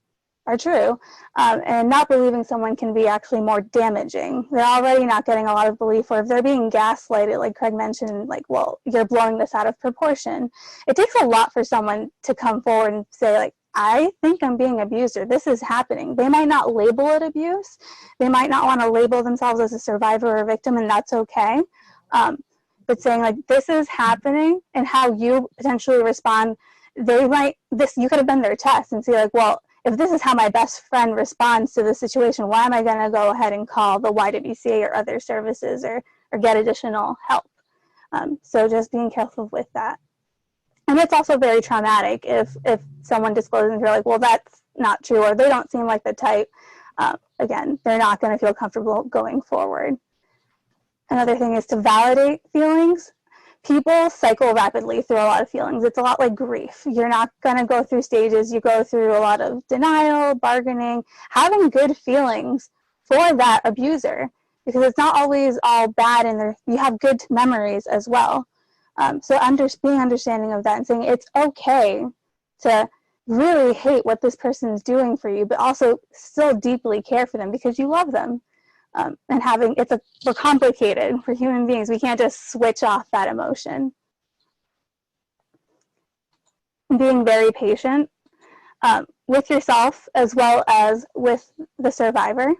true, and not believing someone can be actually more damaging. They're already not getting a lot of belief, or if they're being gaslighted, like Craig mentioned, like, well, you're blowing this out of proportion. It takes a lot for someone to come forward and say, like, I think I'm being abused, or this is happening. They might not label it abuse. They might not want to label themselves as a survivor or a victim, and that's okay. But saying, like, this is happening, and how you potentially respond, you could have been their test and see, like, well, if this is how my best friend responds to the situation, why am I going to go ahead and call the YWCA or other services or get additional help? So just being careful with that. And it's also very traumatic if someone discloses and you're like, well, that's not true, or they don't seem like the type. Again, they're not going to feel comfortable going forward. Another thing is to validate feelings. People cycle rapidly through a lot of feelings. It's a lot like grief. You're not going to go through stages. You go through a lot of denial, bargaining, having good feelings for that abuser, because it's not always all bad, and you have good memories as well. So being understanding of that and saying it's okay to really hate what this person is doing for you, but also still deeply care for them because you love them. And we're complicated for human beings. We can't just switch off that emotion. Being very patient with yourself as well as with the survivor.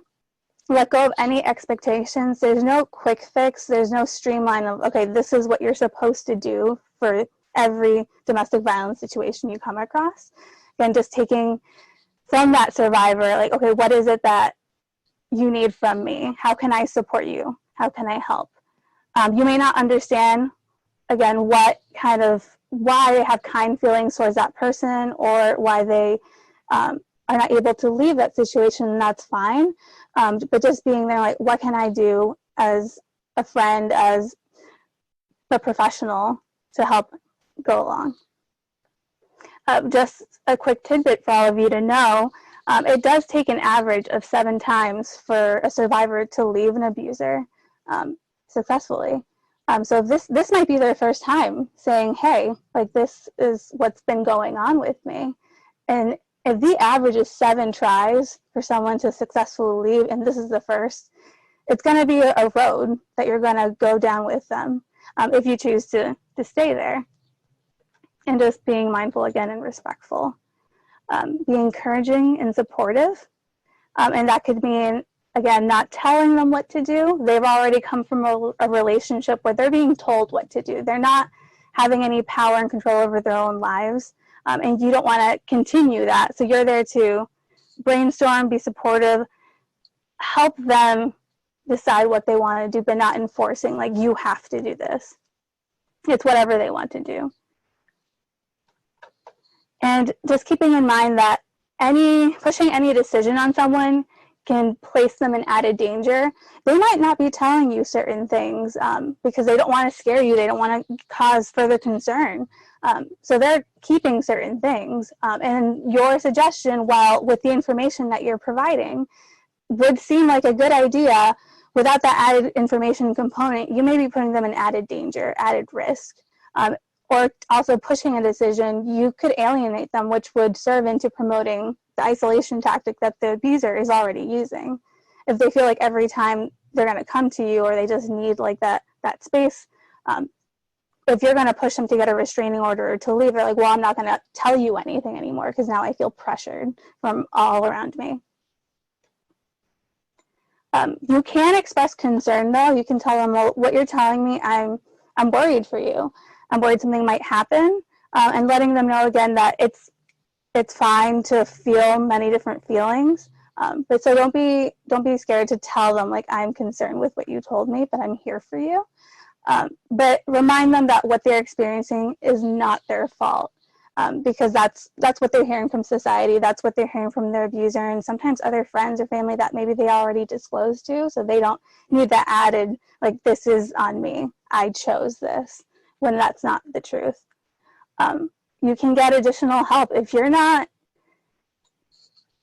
Let go of any expectations. There's no quick fix. There's no streamline of, okay, this is what you're supposed to do for every domestic violence situation you come across. Again, just taking from that survivor, like, okay, what is it that you need from me? How can I support you? How can I help? You may not understand, again, why they have kind feelings towards that person, or why they are not able to leave that situation, and that's fine. But just being there, like, what can I do as a friend, as a professional to help go along? Just a quick tidbit for all of you to know, it does take an average of 7 times for a survivor to leave an abuser successfully. So this might be their first time saying, hey, like, this is what's been going on with me. And if the average is 7 tries for someone to successfully leave, and this is the first, it's going to be a road that you're going to go down with them if you choose to stay there. And just being mindful, again, and respectful. Be encouraging and supportive. And that could mean, again, not telling them what to do. They've already come from a relationship where they're being told what to do. They're not having any power and control over their own lives. And you don't want to continue that. So you're there to brainstorm, be supportive, help them decide what they want to do, but not enforcing, like, you have to do this. It's whatever they want to do. And just keeping in mind that pushing any decision on someone can place them in added danger. They might not be telling you certain things because they don't want to scare you. They don't want to cause further concern. So they're keeping certain things. And your suggestion, while with the information that you're providing, would seem like a good idea. Without that added information component, you may be putting them in added danger, added risk. Or also pushing a decision, you could alienate them, which would serve into promoting the isolation tactic that the abuser is already using. If they feel like every time they're going to come to you, or they just need like that space, if you're going to push them to get a restraining order or to leave, they're like, well, I'm not going to tell you anything anymore because now I feel pressured from all around me. You can express concern, though. You can tell them, well, what you're telling me, I'm worried for you. I'm worried something might happen, and letting them know again that it's fine to feel many different feelings. But so don't be scared to tell them, like, I'm concerned with what you told me, but I'm here for you. But remind them that what they're experiencing is not their fault, because that's what they're hearing from society. That's what they're hearing from their abuser, and sometimes other friends or family that maybe they already disclosed to, so they don't need that added, like, this is on me, I chose this, when that's not the truth. You can get additional help if you're not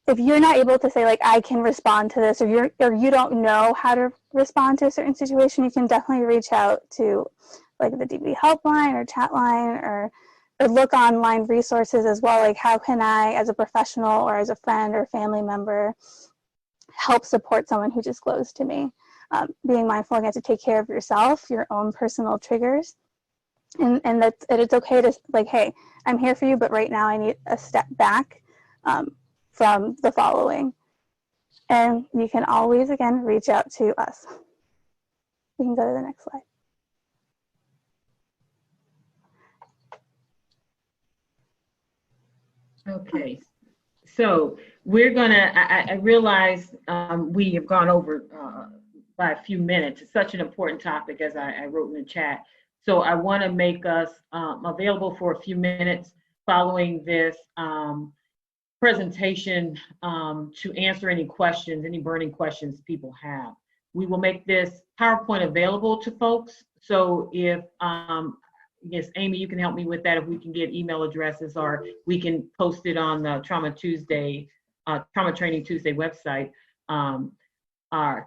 able to say, like, I can respond to this, or you don't know how to respond to a certain situation. You can definitely reach out to, like, the DV helpline or chat line, or look online resources as well, like, how can I, as a professional or as a friend or family member, help support someone who disclosed to me. Being mindful again to take care of yourself, your own personal triggers, and that it's okay to, like, hey, I'm here for you, but right now I need a step back from the following. And you can always, again, reach out to us. We can go to the next slide. Okay, so we're gonna, I realize we have gone over by a few minutes. It's such an important topic, as I wrote in the chat. So I wanna make us available for a few minutes following this presentation to answer any questions, any burning questions people have. We will make this PowerPoint available to folks. So if, yes, Amy, you can help me with that, if we can get email addresses, or we can post it on the Trauma Training Tuesday website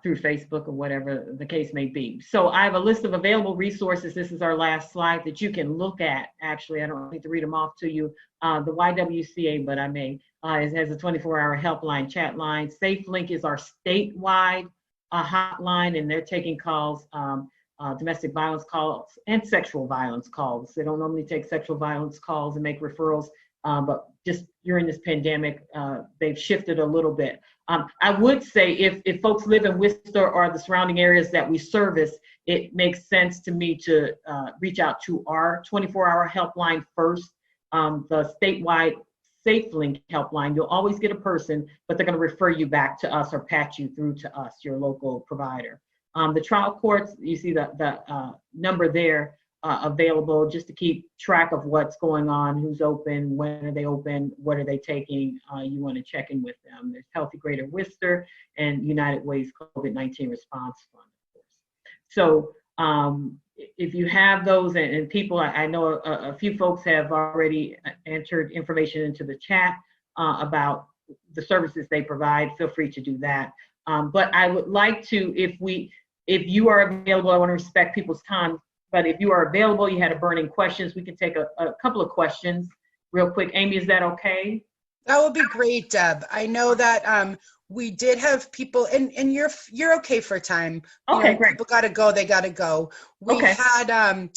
through Facebook or whatever the case may be. So I have a list of available resources. This is our last slide that you can look at. Actually, I don't need to read them off to you. The YWCA, but I may, it has a 24-hour helpline, chat line. SafeLink is our statewide hotline, and they're taking calls, domestic violence calls and sexual violence calls. They don't normally take sexual violence calls and make referrals, but just during this pandemic, they've shifted a little bit. I would say if folks live in Worcester or the surrounding areas that we service, it makes sense to me to reach out to our 24-hour helpline first, the statewide SafeLink helpline. You'll always get a person, but they're going to refer you back to us or patch you through to us, your local provider. The trial courts, you see the number there available, just to keep track of what's going on, who's open, when are they open, what are they taking. You want to check in with them. There's Healthy Greater Worcester and United Way's COVID-19 Response Fund, of course. So if you have those, and people, I know a few folks have already entered information into the chat about the services they provide, feel free to do that. But I would like to, if you are available, I want to respect people's time, but if you are available, you had a burning questions, we can take a couple of questions real quick. Amy, is that okay? That would be great, Deb. I know that we did have people, and you're okay for time. Okay, great. People gotta go, they gotta go. We had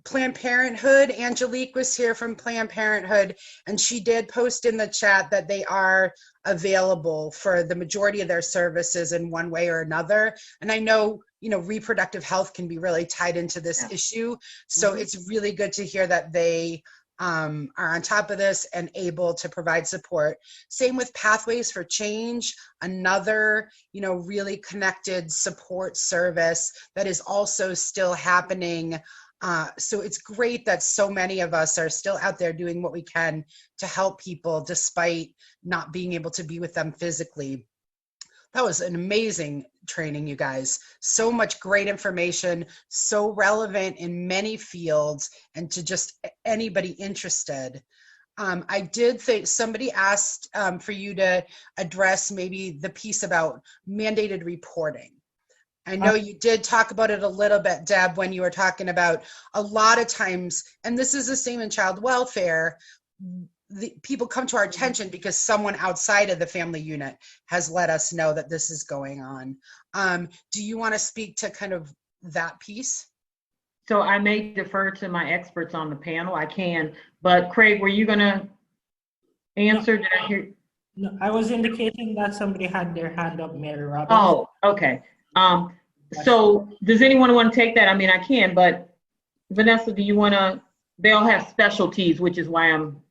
Planned Parenthood. Angelique was here from Planned Parenthood, and she did post in the chat that they are available for the majority of their services in one way or another. And I know, reproductive health can be really tied into this issue. So it's really good to hear that they are on top of this and able to provide support. Same with Pathways for Change, another, really connected support service that is also still happening. So it's great that so many of us are still out there doing what we can to help people despite not being able to be with them physically. That was an amazing training, you guys. So much great information, so relevant in many fields, and to just anybody interested. I did think somebody asked for you to address maybe the piece about mandated reporting. I know you did talk about it a little bit, Deb, when you were talking about a lot of times, and this is the same in child welfare, people come to our attention because someone outside of the family unit has let us know that this is going on. Do you want to speak to kind of that piece? So I may defer to my experts on the panel. I can, but Craig, were you going to answer? Did I hear? No, I was indicating that somebody had their hand up, Mary Robbins. Oh, okay. So does anyone want to take that? I mean, I can, but Vanessa, do you want to? They all have specialties, which is why I'm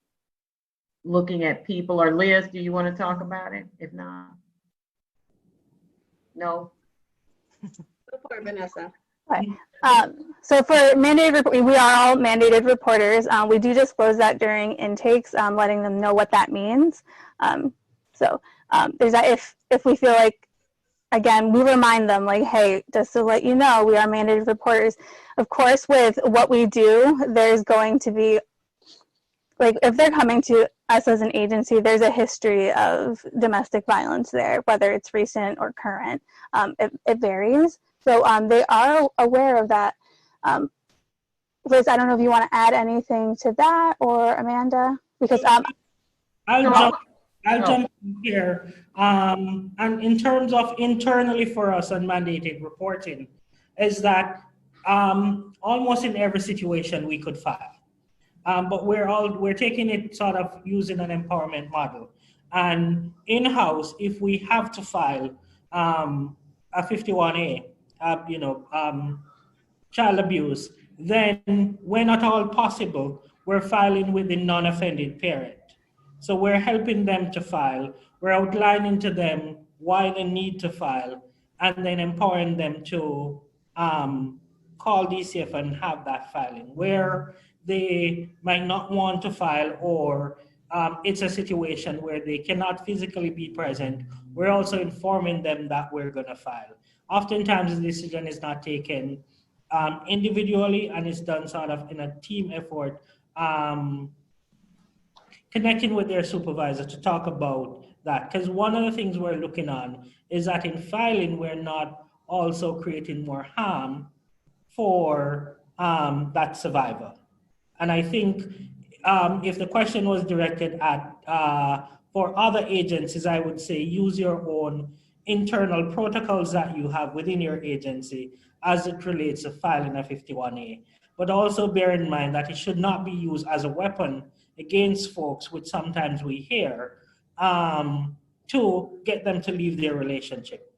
looking at people. Or Liz, do you want to talk about it? If not, no. Go for it, Vanessa. Okay. So for mandated, we are all mandated reporters. We do disclose that during intakes, letting them know what that means. There's that if we feel like, again, we remind them like, hey, just to let you know, we are mandated reporters. Of course, with what we do, there's going to be, like, if they're coming to us as an agency, there's a history of domestic violence there, whether it's recent or current. It varies. So they are aware of that. Liz, I don't know if you want to add anything to that, or Amanda, because I'll jump in here. And in terms of internally for us on mandated reporting, is that almost in every situation we could file. But we're taking it sort of using an empowerment model. And in-house, if we have to file a 51A, child abuse, then when at all possible, we're filing with the non-offended parent. So we're helping them to file. We're outlining to them why they need to file, and then empowering them to call DCF and have that filing. Where they might not want to file, or it's a situation where they cannot physically be present, we're also informing them that we're going to file. Oftentimes, the decision is not taken individually, and it's done sort of in a team effort, connecting with their supervisor to talk about that. Because one of the things we're looking on is that in filing, we're not also creating more harm for that survivor. And I think if the question was directed at for other agencies, I would say use your own internal protocols that you have within your agency as it relates to filing a 51A. But also bear in mind that it should not be used as a weapon against folks, which sometimes we hear, to get them to leave their relationship.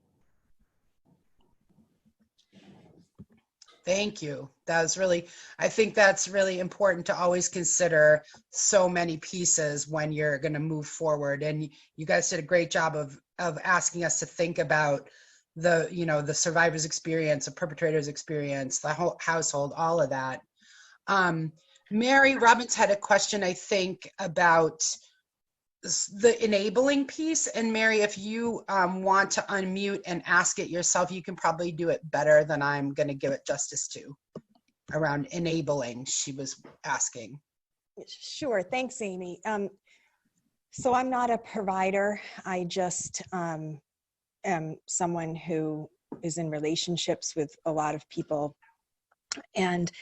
Thank you. That was really, I think that's really important to always consider so many pieces when you're going to move forward. And you guys did a great job of asking us to think about the, the survivor's experience, the perpetrator's experience, the whole household, all of that. Mary Robbins had a question, I think, about the enabling piece. And Mary, if you want to unmute and ask it yourself, you can probably do it better than I'm going to give it justice to. Around enabling, she was asking. Sure, thanks, Amy. So I'm not a provider. I just am someone who is in relationships with a lot of people. And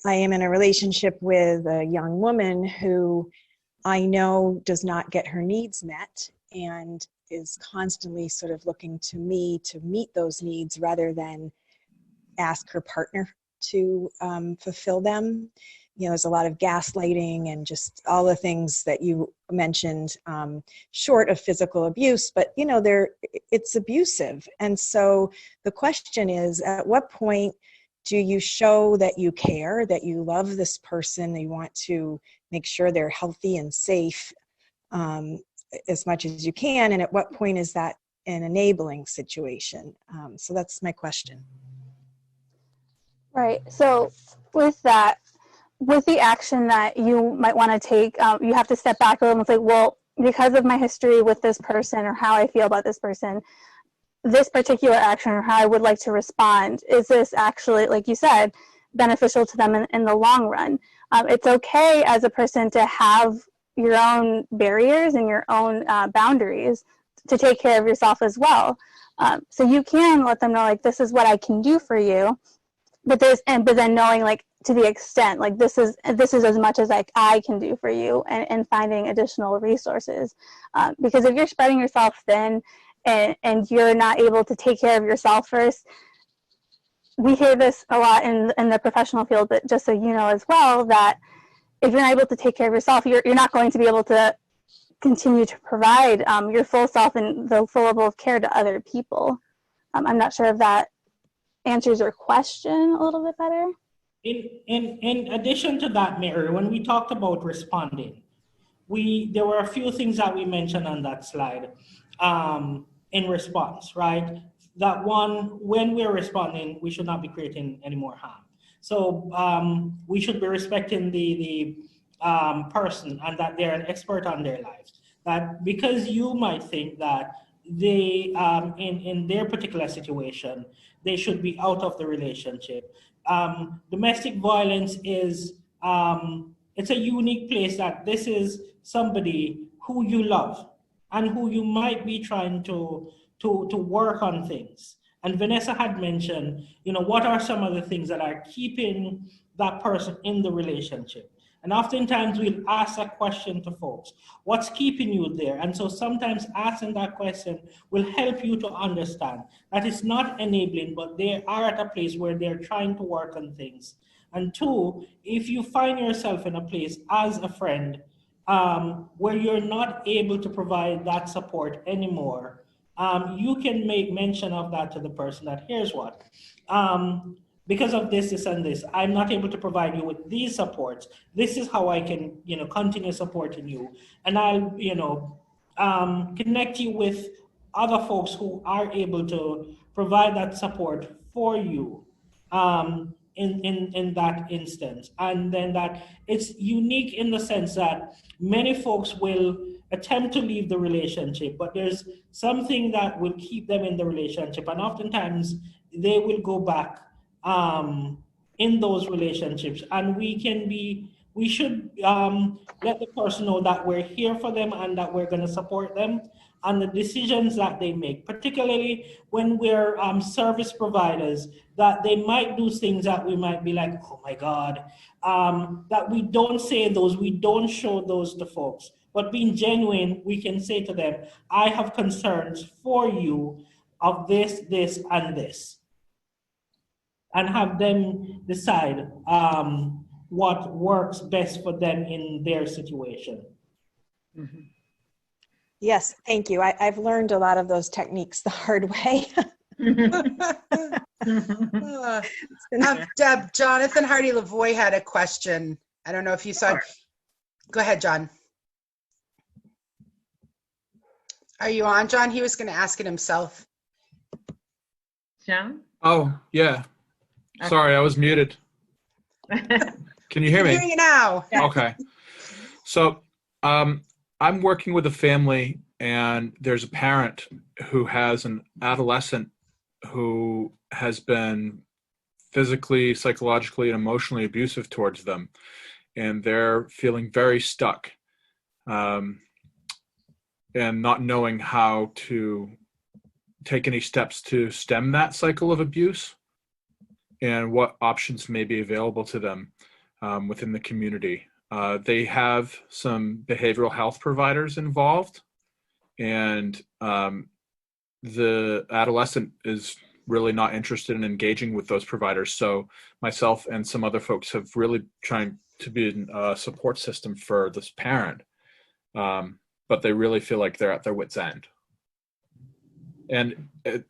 I am in a relationship with a young woman who I know does not get her needs met and is constantly sort of looking to me to meet those needs rather than ask her partner to fulfill them. There's a lot of gaslighting and just all the things that you mentioned, short of physical abuse, but it's abusive. And so the question is, at what point do you show that you care, that you love this person, that you want to make sure they're healthy and safe as much as you can? And at what point is that an enabling situation? So that's my question. right. So with that, with the action that you might want to take, you have to step back a little and say, well, because of my history with this person or how I feel about this person, this particular action or how I would like to respond, is this actually, like you said, beneficial to them in the long run? It's okay as a person to have your own barriers and your own boundaries to take care of yourself as well. So you can let them know, like, this is what I can do for you, but then knowing, like, to the extent, like, this is as much as I can do for you, and finding additional resources. Because if you're spreading yourself thin and you're not able to take care of yourself first, we hear this a lot in the professional field, but just so you know as well, that if you're not able to take care of yourself, you're not going to be able to continue to provide your full self and the full level of care to other people. I'm not sure if that answers your question a little bit better. In addition to that, Mary, when we talked about responding, there were a few things that we mentioned on that slide in response, right? That one, when we're responding, we should not be creating any more harm. So we should be respecting the person, and that they're an expert on their lives. That because you might think that they, in their particular situation, they should be out of the relationship. Domestic violence is, it's a unique place that this is somebody who you love and who you might be trying to work on things. And Vanessa had mentioned, what are some of the things that are keeping that person in the relationship? And oftentimes we'll ask that question to folks, what's keeping you there? And so sometimes asking that question will help you to understand that it's not enabling, but they are at a place where they're trying to work on things. And two, if you find yourself in a place as a friend where you're not able to provide that support anymore, you can make mention of that to the person, that here's what, because of this, and this, I'm not able to provide you with these supports. This is how I can, continue supporting you. And I'll, connect you with other folks who are able to provide that support for you in that instance. And then that it's unique in the sense that many folks will attempt to leave the relationship, but there's something that will keep them in the relationship. And oftentimes they will go back in those relationships, and we should let the person know that we're here for them and that we're going to support them on the decisions that they make, particularly when we're service providers, that they might do things that we might be like, oh my God, that we don't say those, we don't show those to folks. But being genuine, we can say to them, I have concerns for you of this, this, and this. And have them decide what works best for them in their situation. Mm-hmm. Yes, thank you. I've learned a lot of those techniques the hard way. Deb, Jonathan Hardy-Lavoie had a question. I don't know if you saw it. Go ahead, John. Are you on, John? He was going to ask it himself. John? Oh, yeah. Sorry, I was muted. Can you hear me? I hear you now. Okay. So I'm working with a family, and there's a parent who has an adolescent who has been physically, psychologically, and emotionally abusive towards them. And they're feeling very stuck and not knowing how to take any steps to stem that cycle of abuse, and what options may be available to them within the community. They have some behavioral health providers involved, and the adolescent is really not interested in engaging with those providers. So myself and some other folks have really trying to be a support system for this parent, but they really feel like they're at their wit's end. And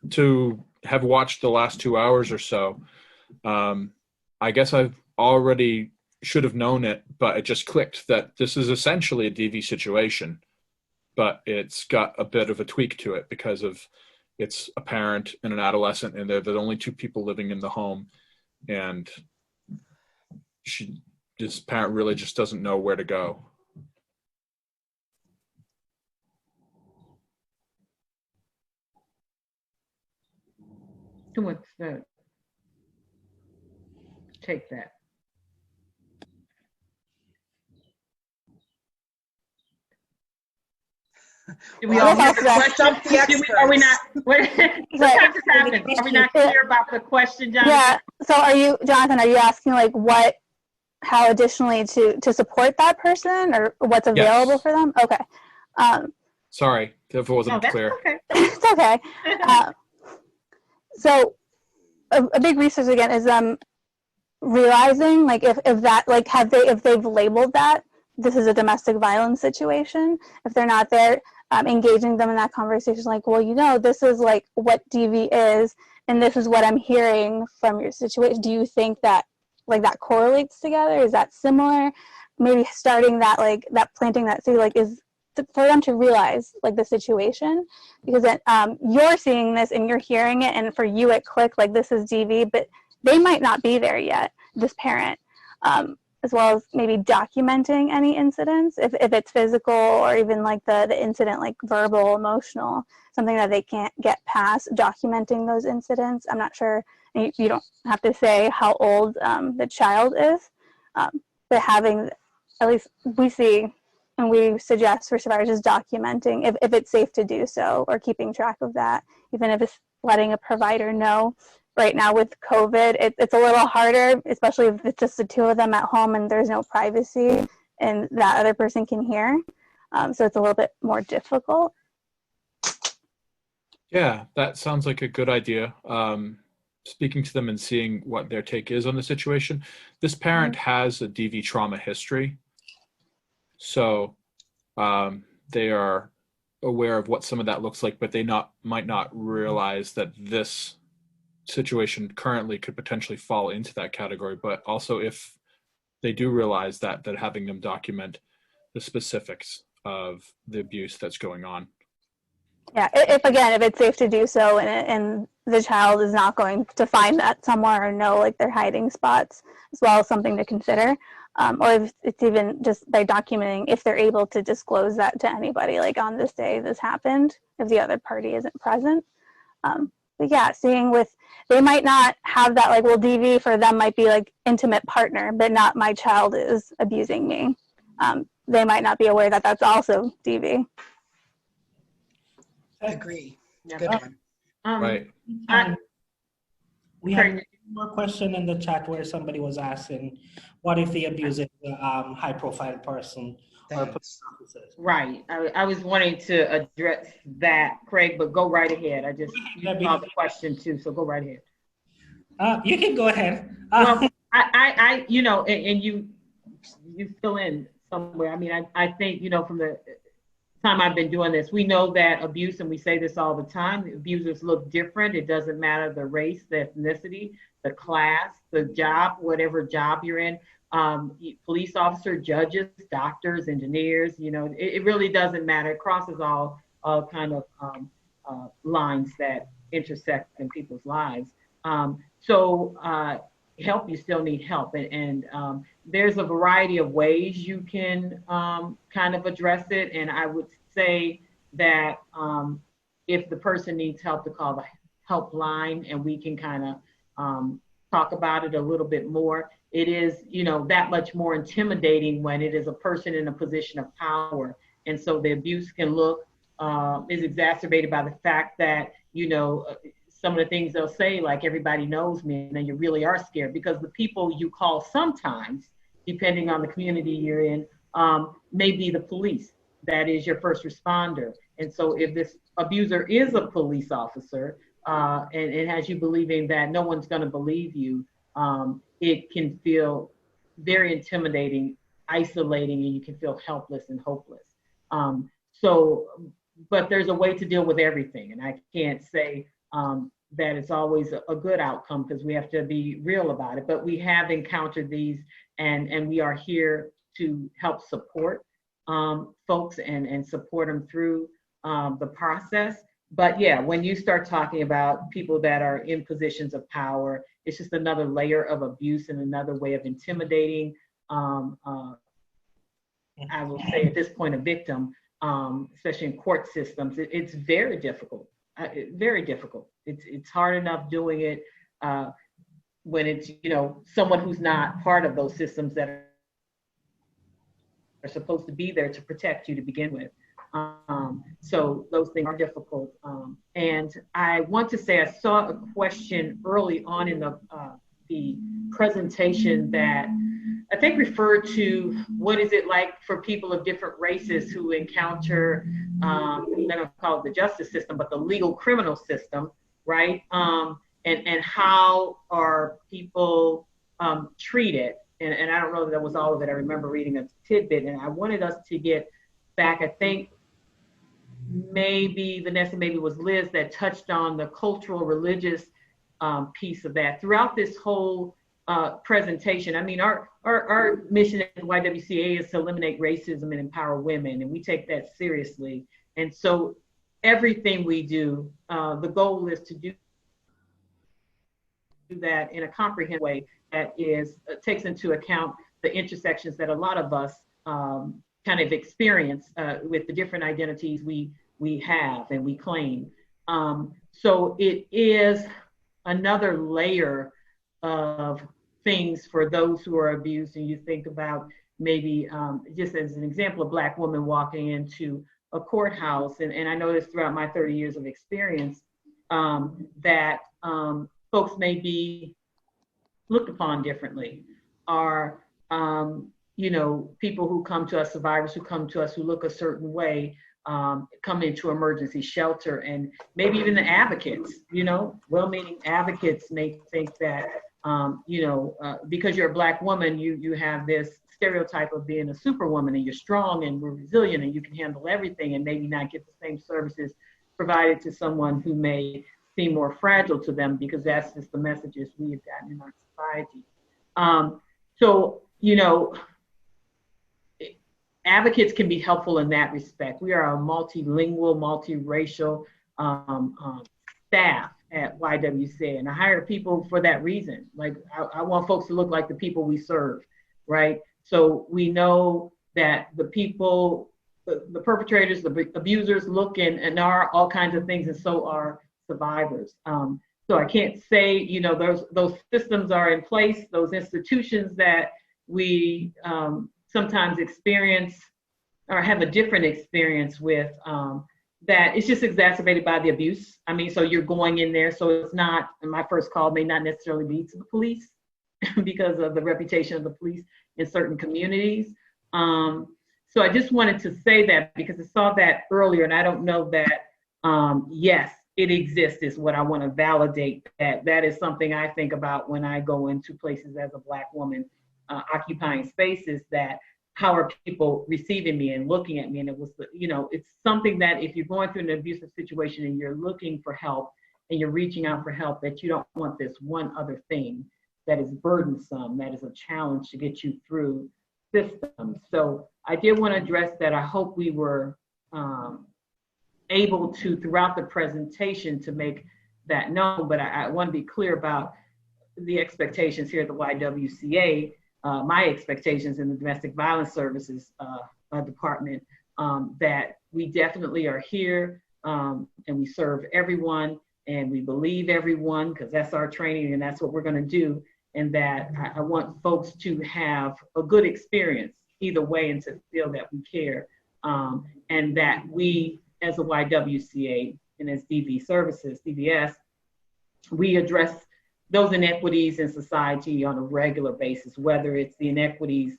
to have watched the last 2 hours or so, I guess I've already should have known it, but it just clicked that this is essentially a DV situation, but it's got a bit of a tweak to it because of it's a parent and an adolescent, and they're the only two people living in the home, and this parent really just doesn't know where to go. To extent. Take that. Do we Well, all I hear guess the I'll question? Stump the Are we not? experts. What, sometimes this happens. Are we not clear about the question, Jonathan? Yeah. So are you, Jonathan, are you asking like how additionally to support that person or what's available Yes. for them? Okay. Sorry if it wasn't No, that's clear. okay. It's okay. So a big resource again is realizing like if that like if they've labeled that this is a domestic violence situation, if they're not there, engaging them in that conversation, like, well, this is like what DV is, and this is what I'm hearing from your situation. Do you think that like that correlates together? Is that similar? Maybe starting that like that planting that seed like is for them to realize like the situation, because then you're seeing this and you're hearing it, and for you it clicked like this is DV, but they might not be there yet, this parent, as well as maybe documenting any incidents, if it's physical or even like the incident, like verbal, emotional, something that they can't get past, documenting those incidents. I'm not sure, you don't have to say how old the child is, but having, at least we see, and we suggest for survivors is documenting if it's safe to do so, or keeping track of that, even if it's letting a provider know. Right now with COVID, it's a little harder, especially if it's just the two of them at home and there's no privacy and that other person can hear. So it's a little bit more difficult. Yeah, that sounds like a good idea. Speaking to them and seeing what their take is on the situation. This parent has a DV trauma history. So they are aware of what some of that looks like, but they might not realize that this situation currently could potentially fall into that category. But also, if they do realize that having them document the specifics of the abuse that's going on. Yeah, if it's safe to do so, and the child is not going to find that somewhere or know like their hiding spots, as well as something to consider. Or if it's even just by documenting, if they're able to disclose that to anybody, like on this day this happened, if the other party isn't present. But yeah, seeing they might not have that, like, well, DV for them might be like intimate partner, but not my child is abusing me. They might not be aware that that's also DV. Agree. Yeah. Good one. Right. We have more question in the chat where somebody was asking, what if the abuser is a high-profile person or police officers? Right. I was wanting to address that, Craig, but go right ahead. I just saw the question too, so go right ahead. You can go ahead. Well, I and you fill in somewhere. I mean, I think, from the time I've been doing this, we know that abuse, and we say this all the time, abusers look different. It doesn't matter the race, the ethnicity, the class, the job, whatever job you're in. Police officer, judges, doctors, engineers, it really doesn't matter. It crosses all kind of lines that intersect in people's lives. So help, you still need help. And there's a variety of ways you can kind of address it. And I would say that if the person needs help, to call the helpline, and we can kind of talk about it a little bit more. It is, that much more intimidating when it is a person in a position of power. And so the abuse can look, is exacerbated by the fact that, some of the things they'll say, like, everybody knows me, and then you really are scared, because the people you call sometimes, depending on the community you're in, may be the police. That is your first responder. And so if this abuser is a police officer, and has you believing that no one's going to believe you, it can feel very intimidating, isolating, and you can feel helpless and hopeless. But there's a way to deal with everything. And I can't say that it's always a good outcome, because we have to be real about it. But we have encountered these, and we are here to help support folks and support them through the process. But yeah, when you start talking about people that are in positions of power, it's just another layer of abuse and another way of intimidating, I will say at this point, a victim, especially in court systems. It's very difficult. very difficult. It's hard enough doing it when it's, someone who's not part of those systems that are supposed to be there to protect you to begin with. So those things are difficult. And I want to say, I saw a question early on in the presentation that I think referred to what is it like for people of different races who encounter, I'm not going to call it the justice system, but the legal criminal system, right? And how are people treated? And I don't know that was all of it. I remember reading a tidbit, and I wanted us to get back, I think maybe Vanessa, maybe it was Liz that touched on the cultural religious piece of that. Throughout this whole presentation, I mean, our mission at YWCA is to eliminate racism and empower women, and we take that seriously. And so everything we do, the goal is to do that in a comprehensive way that takes into account the intersections that a lot of us kind of experience with the different identities we have and we claim. So it is another layer of things for those who are abused. And you think about maybe just as an example, a Black woman walking into a courthouse, and I noticed throughout my 30 years of experience that folks may be looked upon differently, or people who come to us, survivors who come to us who look a certain way, come into emergency shelter, and maybe even the advocates, well-meaning advocates may think that, because you're a Black woman, you have this stereotype of being a superwoman, and you're strong and we're resilient and you can handle everything, and maybe not get the same services provided to someone who may seem more fragile to them, because that's just the messages we have gotten in our society. Advocates can be helpful in that respect. We are a multilingual, multiracial staff at YWCA, and I hire people for that reason. Like, I want folks to look like the people we serve, right? So we know that the people, the perpetrators, the abusers look and are all kinds of things, and so are survivors. So I can't say, those systems are in place, those institutions that we sometimes experience or have a different experience with, that it's just exacerbated by the abuse. I mean, so you're going in there, so it's not, and my first call may not necessarily be to the police because of the reputation of the police in certain communities. So I just wanted to say that because I saw that earlier, and I don't know that, yes, it exists is what I want to validate. That is something I think about when I go into places as a Black woman, occupying spaces, that how are people receiving me and looking at me? And it was, it's something that if you're going through an abusive situation and you're looking for help and you're reaching out for help, that you don't want this one other thing that is burdensome, that is a challenge to get you through systems. So I did want to address that. I hope we were able to, throughout the presentation, to make that known, but I want to be clear about the expectations here at the YWCA, my expectations in the Domestic Violence Services Department, that we definitely are here and we serve everyone and we believe everyone, because that's our training and that's what we're going to do. And that I want folks to have a good experience either way and to feel that we care, and that we, as a YWCA and as DVS, we address those inequities in society on a regular basis, whether it's the inequities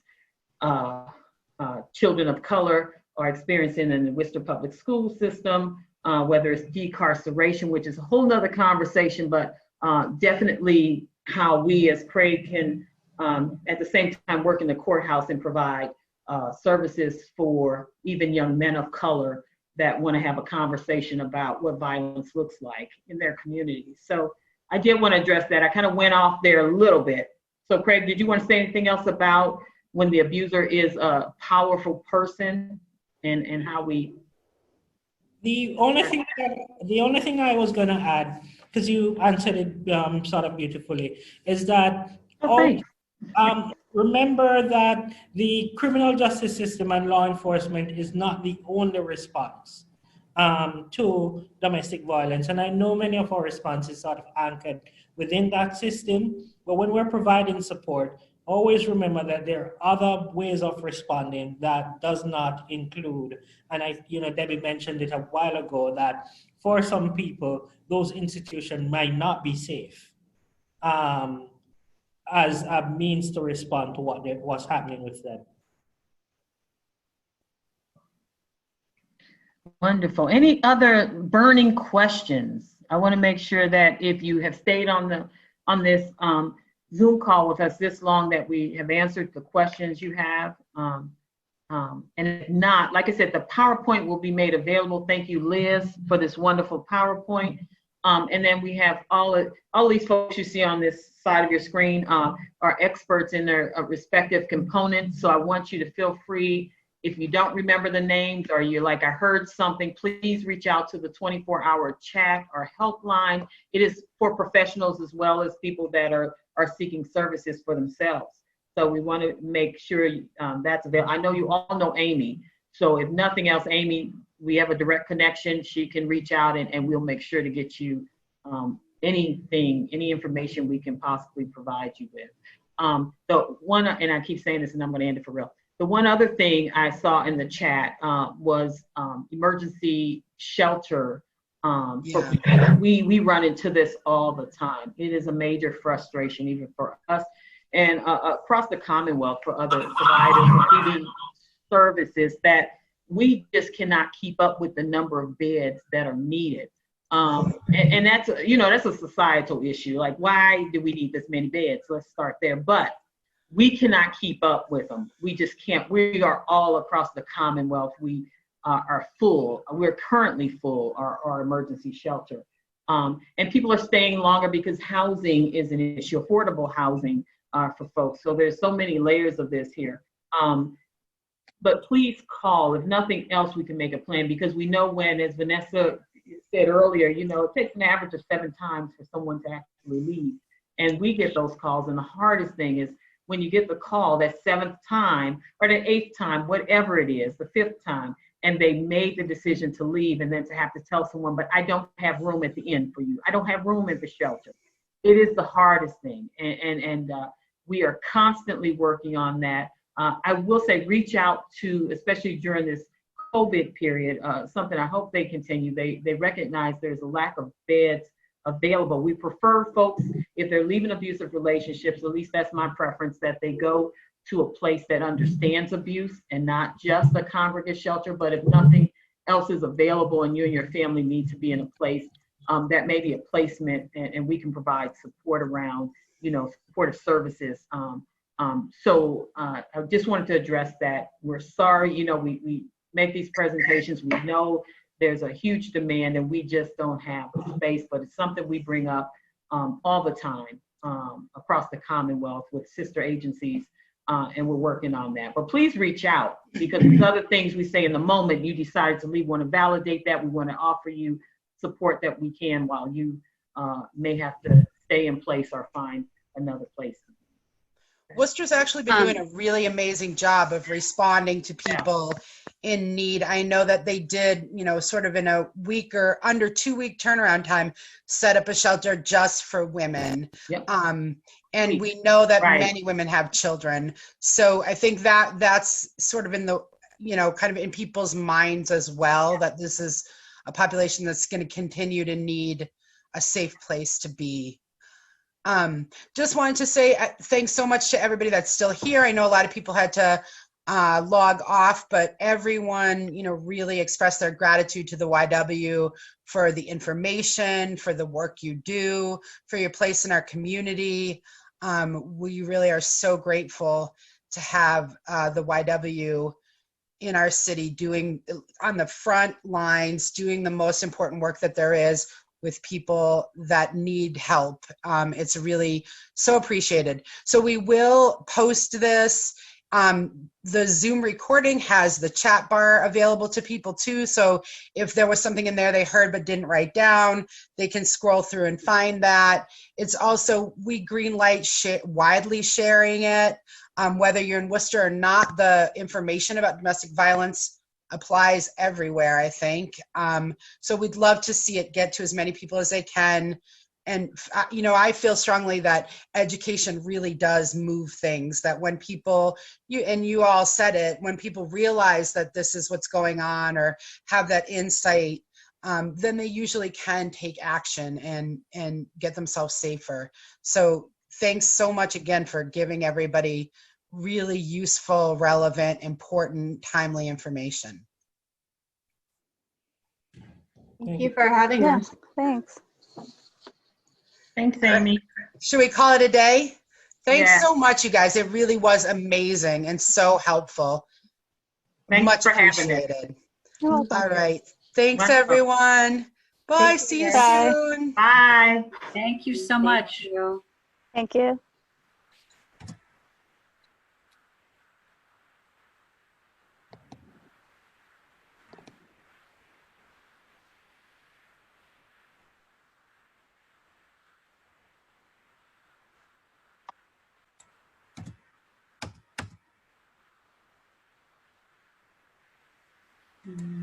children of color are experiencing in the Worcester public school system, whether it's decarceration, which is a whole nother conversation, but definitely how we as Craig can, at the same time, work in the courthouse and provide services for even young men of color that want to have a conversation about what violence looks like in their communities. So I did want to address that. I kind of went off there a little bit. So Craig, did you want to say anything else about when the abuser is a powerful person and how we? The only thing I was going to add, because you answered it sort of beautifully, is that remember that the criminal justice system and law enforcement is not the only response. to domestic violence. And I know many of our responses sort of anchored within that system, but when we're providing support, always remember that there are other ways of responding that does not include, and Debbie mentioned it a while ago, that for some people, those institutions might not be safe as a means to respond to what's happening with them. Wonderful. Any other burning questions? I want to make sure that if you have stayed on this Zoom call with us this long, that we have answered the questions you have. And if not, like I said, the PowerPoint will be made available. Thank you, Liz, for this wonderful PowerPoint. And then we have all these folks you see on this side of your screen are experts in their respective components. So I want you to feel free. If you don't remember the names, or you're like, I heard something, please reach out to the 24-hour chat or helpline. It is for professionals as well as people that are seeking services for themselves. So we want to make sure that's available. I know you all know Amy. So if nothing else, Amy, we have a direct connection. She can reach out and we'll make sure to get you any information we can possibly provide you with. So one, and I keep saying this and I'm going to end it for real. The one other thing I saw in the chat was emergency shelter. We run into this all the time. It is a major frustration, even for us and across the Commonwealth for other providers, including services, that we just cannot keep up with the number of beds that are needed. And that's a societal issue. Like, why do we need this many beds? Let's start there. But we cannot keep up with them. We just can't. We are all across the Commonwealth. We are full. We're currently full, our emergency shelter. And people are staying longer because housing is an issue, affordable housing for folks. So there's so many layers of this here. But please call. If nothing else, we can make a plan, because we know when, as Vanessa said earlier, it takes an average of 7 times for someone to actually leave. And we get those calls. And the hardest thing is, when you get the call that 7th time or the 8th time, whatever it is, the 5th time, and they made the decision to leave, and then to have to tell someone, but I don't have room at the inn for you. I don't have room at the shelter. It is the hardest thing. And we are constantly working on that. I will say, reach out to, especially during this COVID period, something I hope they continue. They recognize there's a lack of beds available. We prefer folks, if they're leaving abusive relationships, at least that's my preference, that they go to a place that understands abuse and not just a congregate shelter. But if nothing else is available and you and your family need to be in a place, that may be a placement, and we can provide support around, supportive services. So I just wanted to address that. We're sorry, we make these presentations. We know there's a huge demand and we just don't have the space, but it's something we bring up all the time across the Commonwealth with sister agencies, and we're working on that. But please reach out, because there's other things we say in the moment you decide to leave. We want to validate that. We want to offer you support that we can while you may have to stay in place or find another place. Worcester's actually been doing a really amazing job of responding to people in need. I know that they did, sort of in a week or under 2 week turnaround time, set up a shelter just for women. Yep. And we know that many women have children. So I think that that's sort of in the, kind of in people's minds as well, that this is a population that's going to continue to need a safe place to be. Just wanted to say thanks so much to everybody that's still here. I know a lot of people had to log off, but everyone, really expressed their gratitude to the YW for the information, for the work you do, for your place in our community. We really are so grateful to have the YW in our city doing on the front lines, doing the most important work that there is with people that need help. It's really so appreciated. So we will post this. The Zoom recording has the chat bar available to people too. So if there was something in there they heard but didn't write down, they can scroll through and find that. It's also, we greenlight widely sharing it. Whether you're in Worcester or not, the information about domestic violence applies everywhere, I think. So we'd love to see it get to as many people as they can. And, I feel strongly that education really does move things, that when people, you all said it, when people realize that this is what's going on or have that insight, then they usually can take action and get themselves safer. So thanks so much again for giving everybody really useful, relevant, important, timely information. Thank you for having Yeah, us. thanks. Thanks, Amy. Should we call it a day? Thanks Yeah. so much, you guys. It really was amazing and so helpful. Thanks Much for having us. appreciated. You're welcome. All right. Thanks, Wonderful. everyone. Bye. Take See you care. soon. Bye. Thank you so Thank much. you. Thank you. Mm.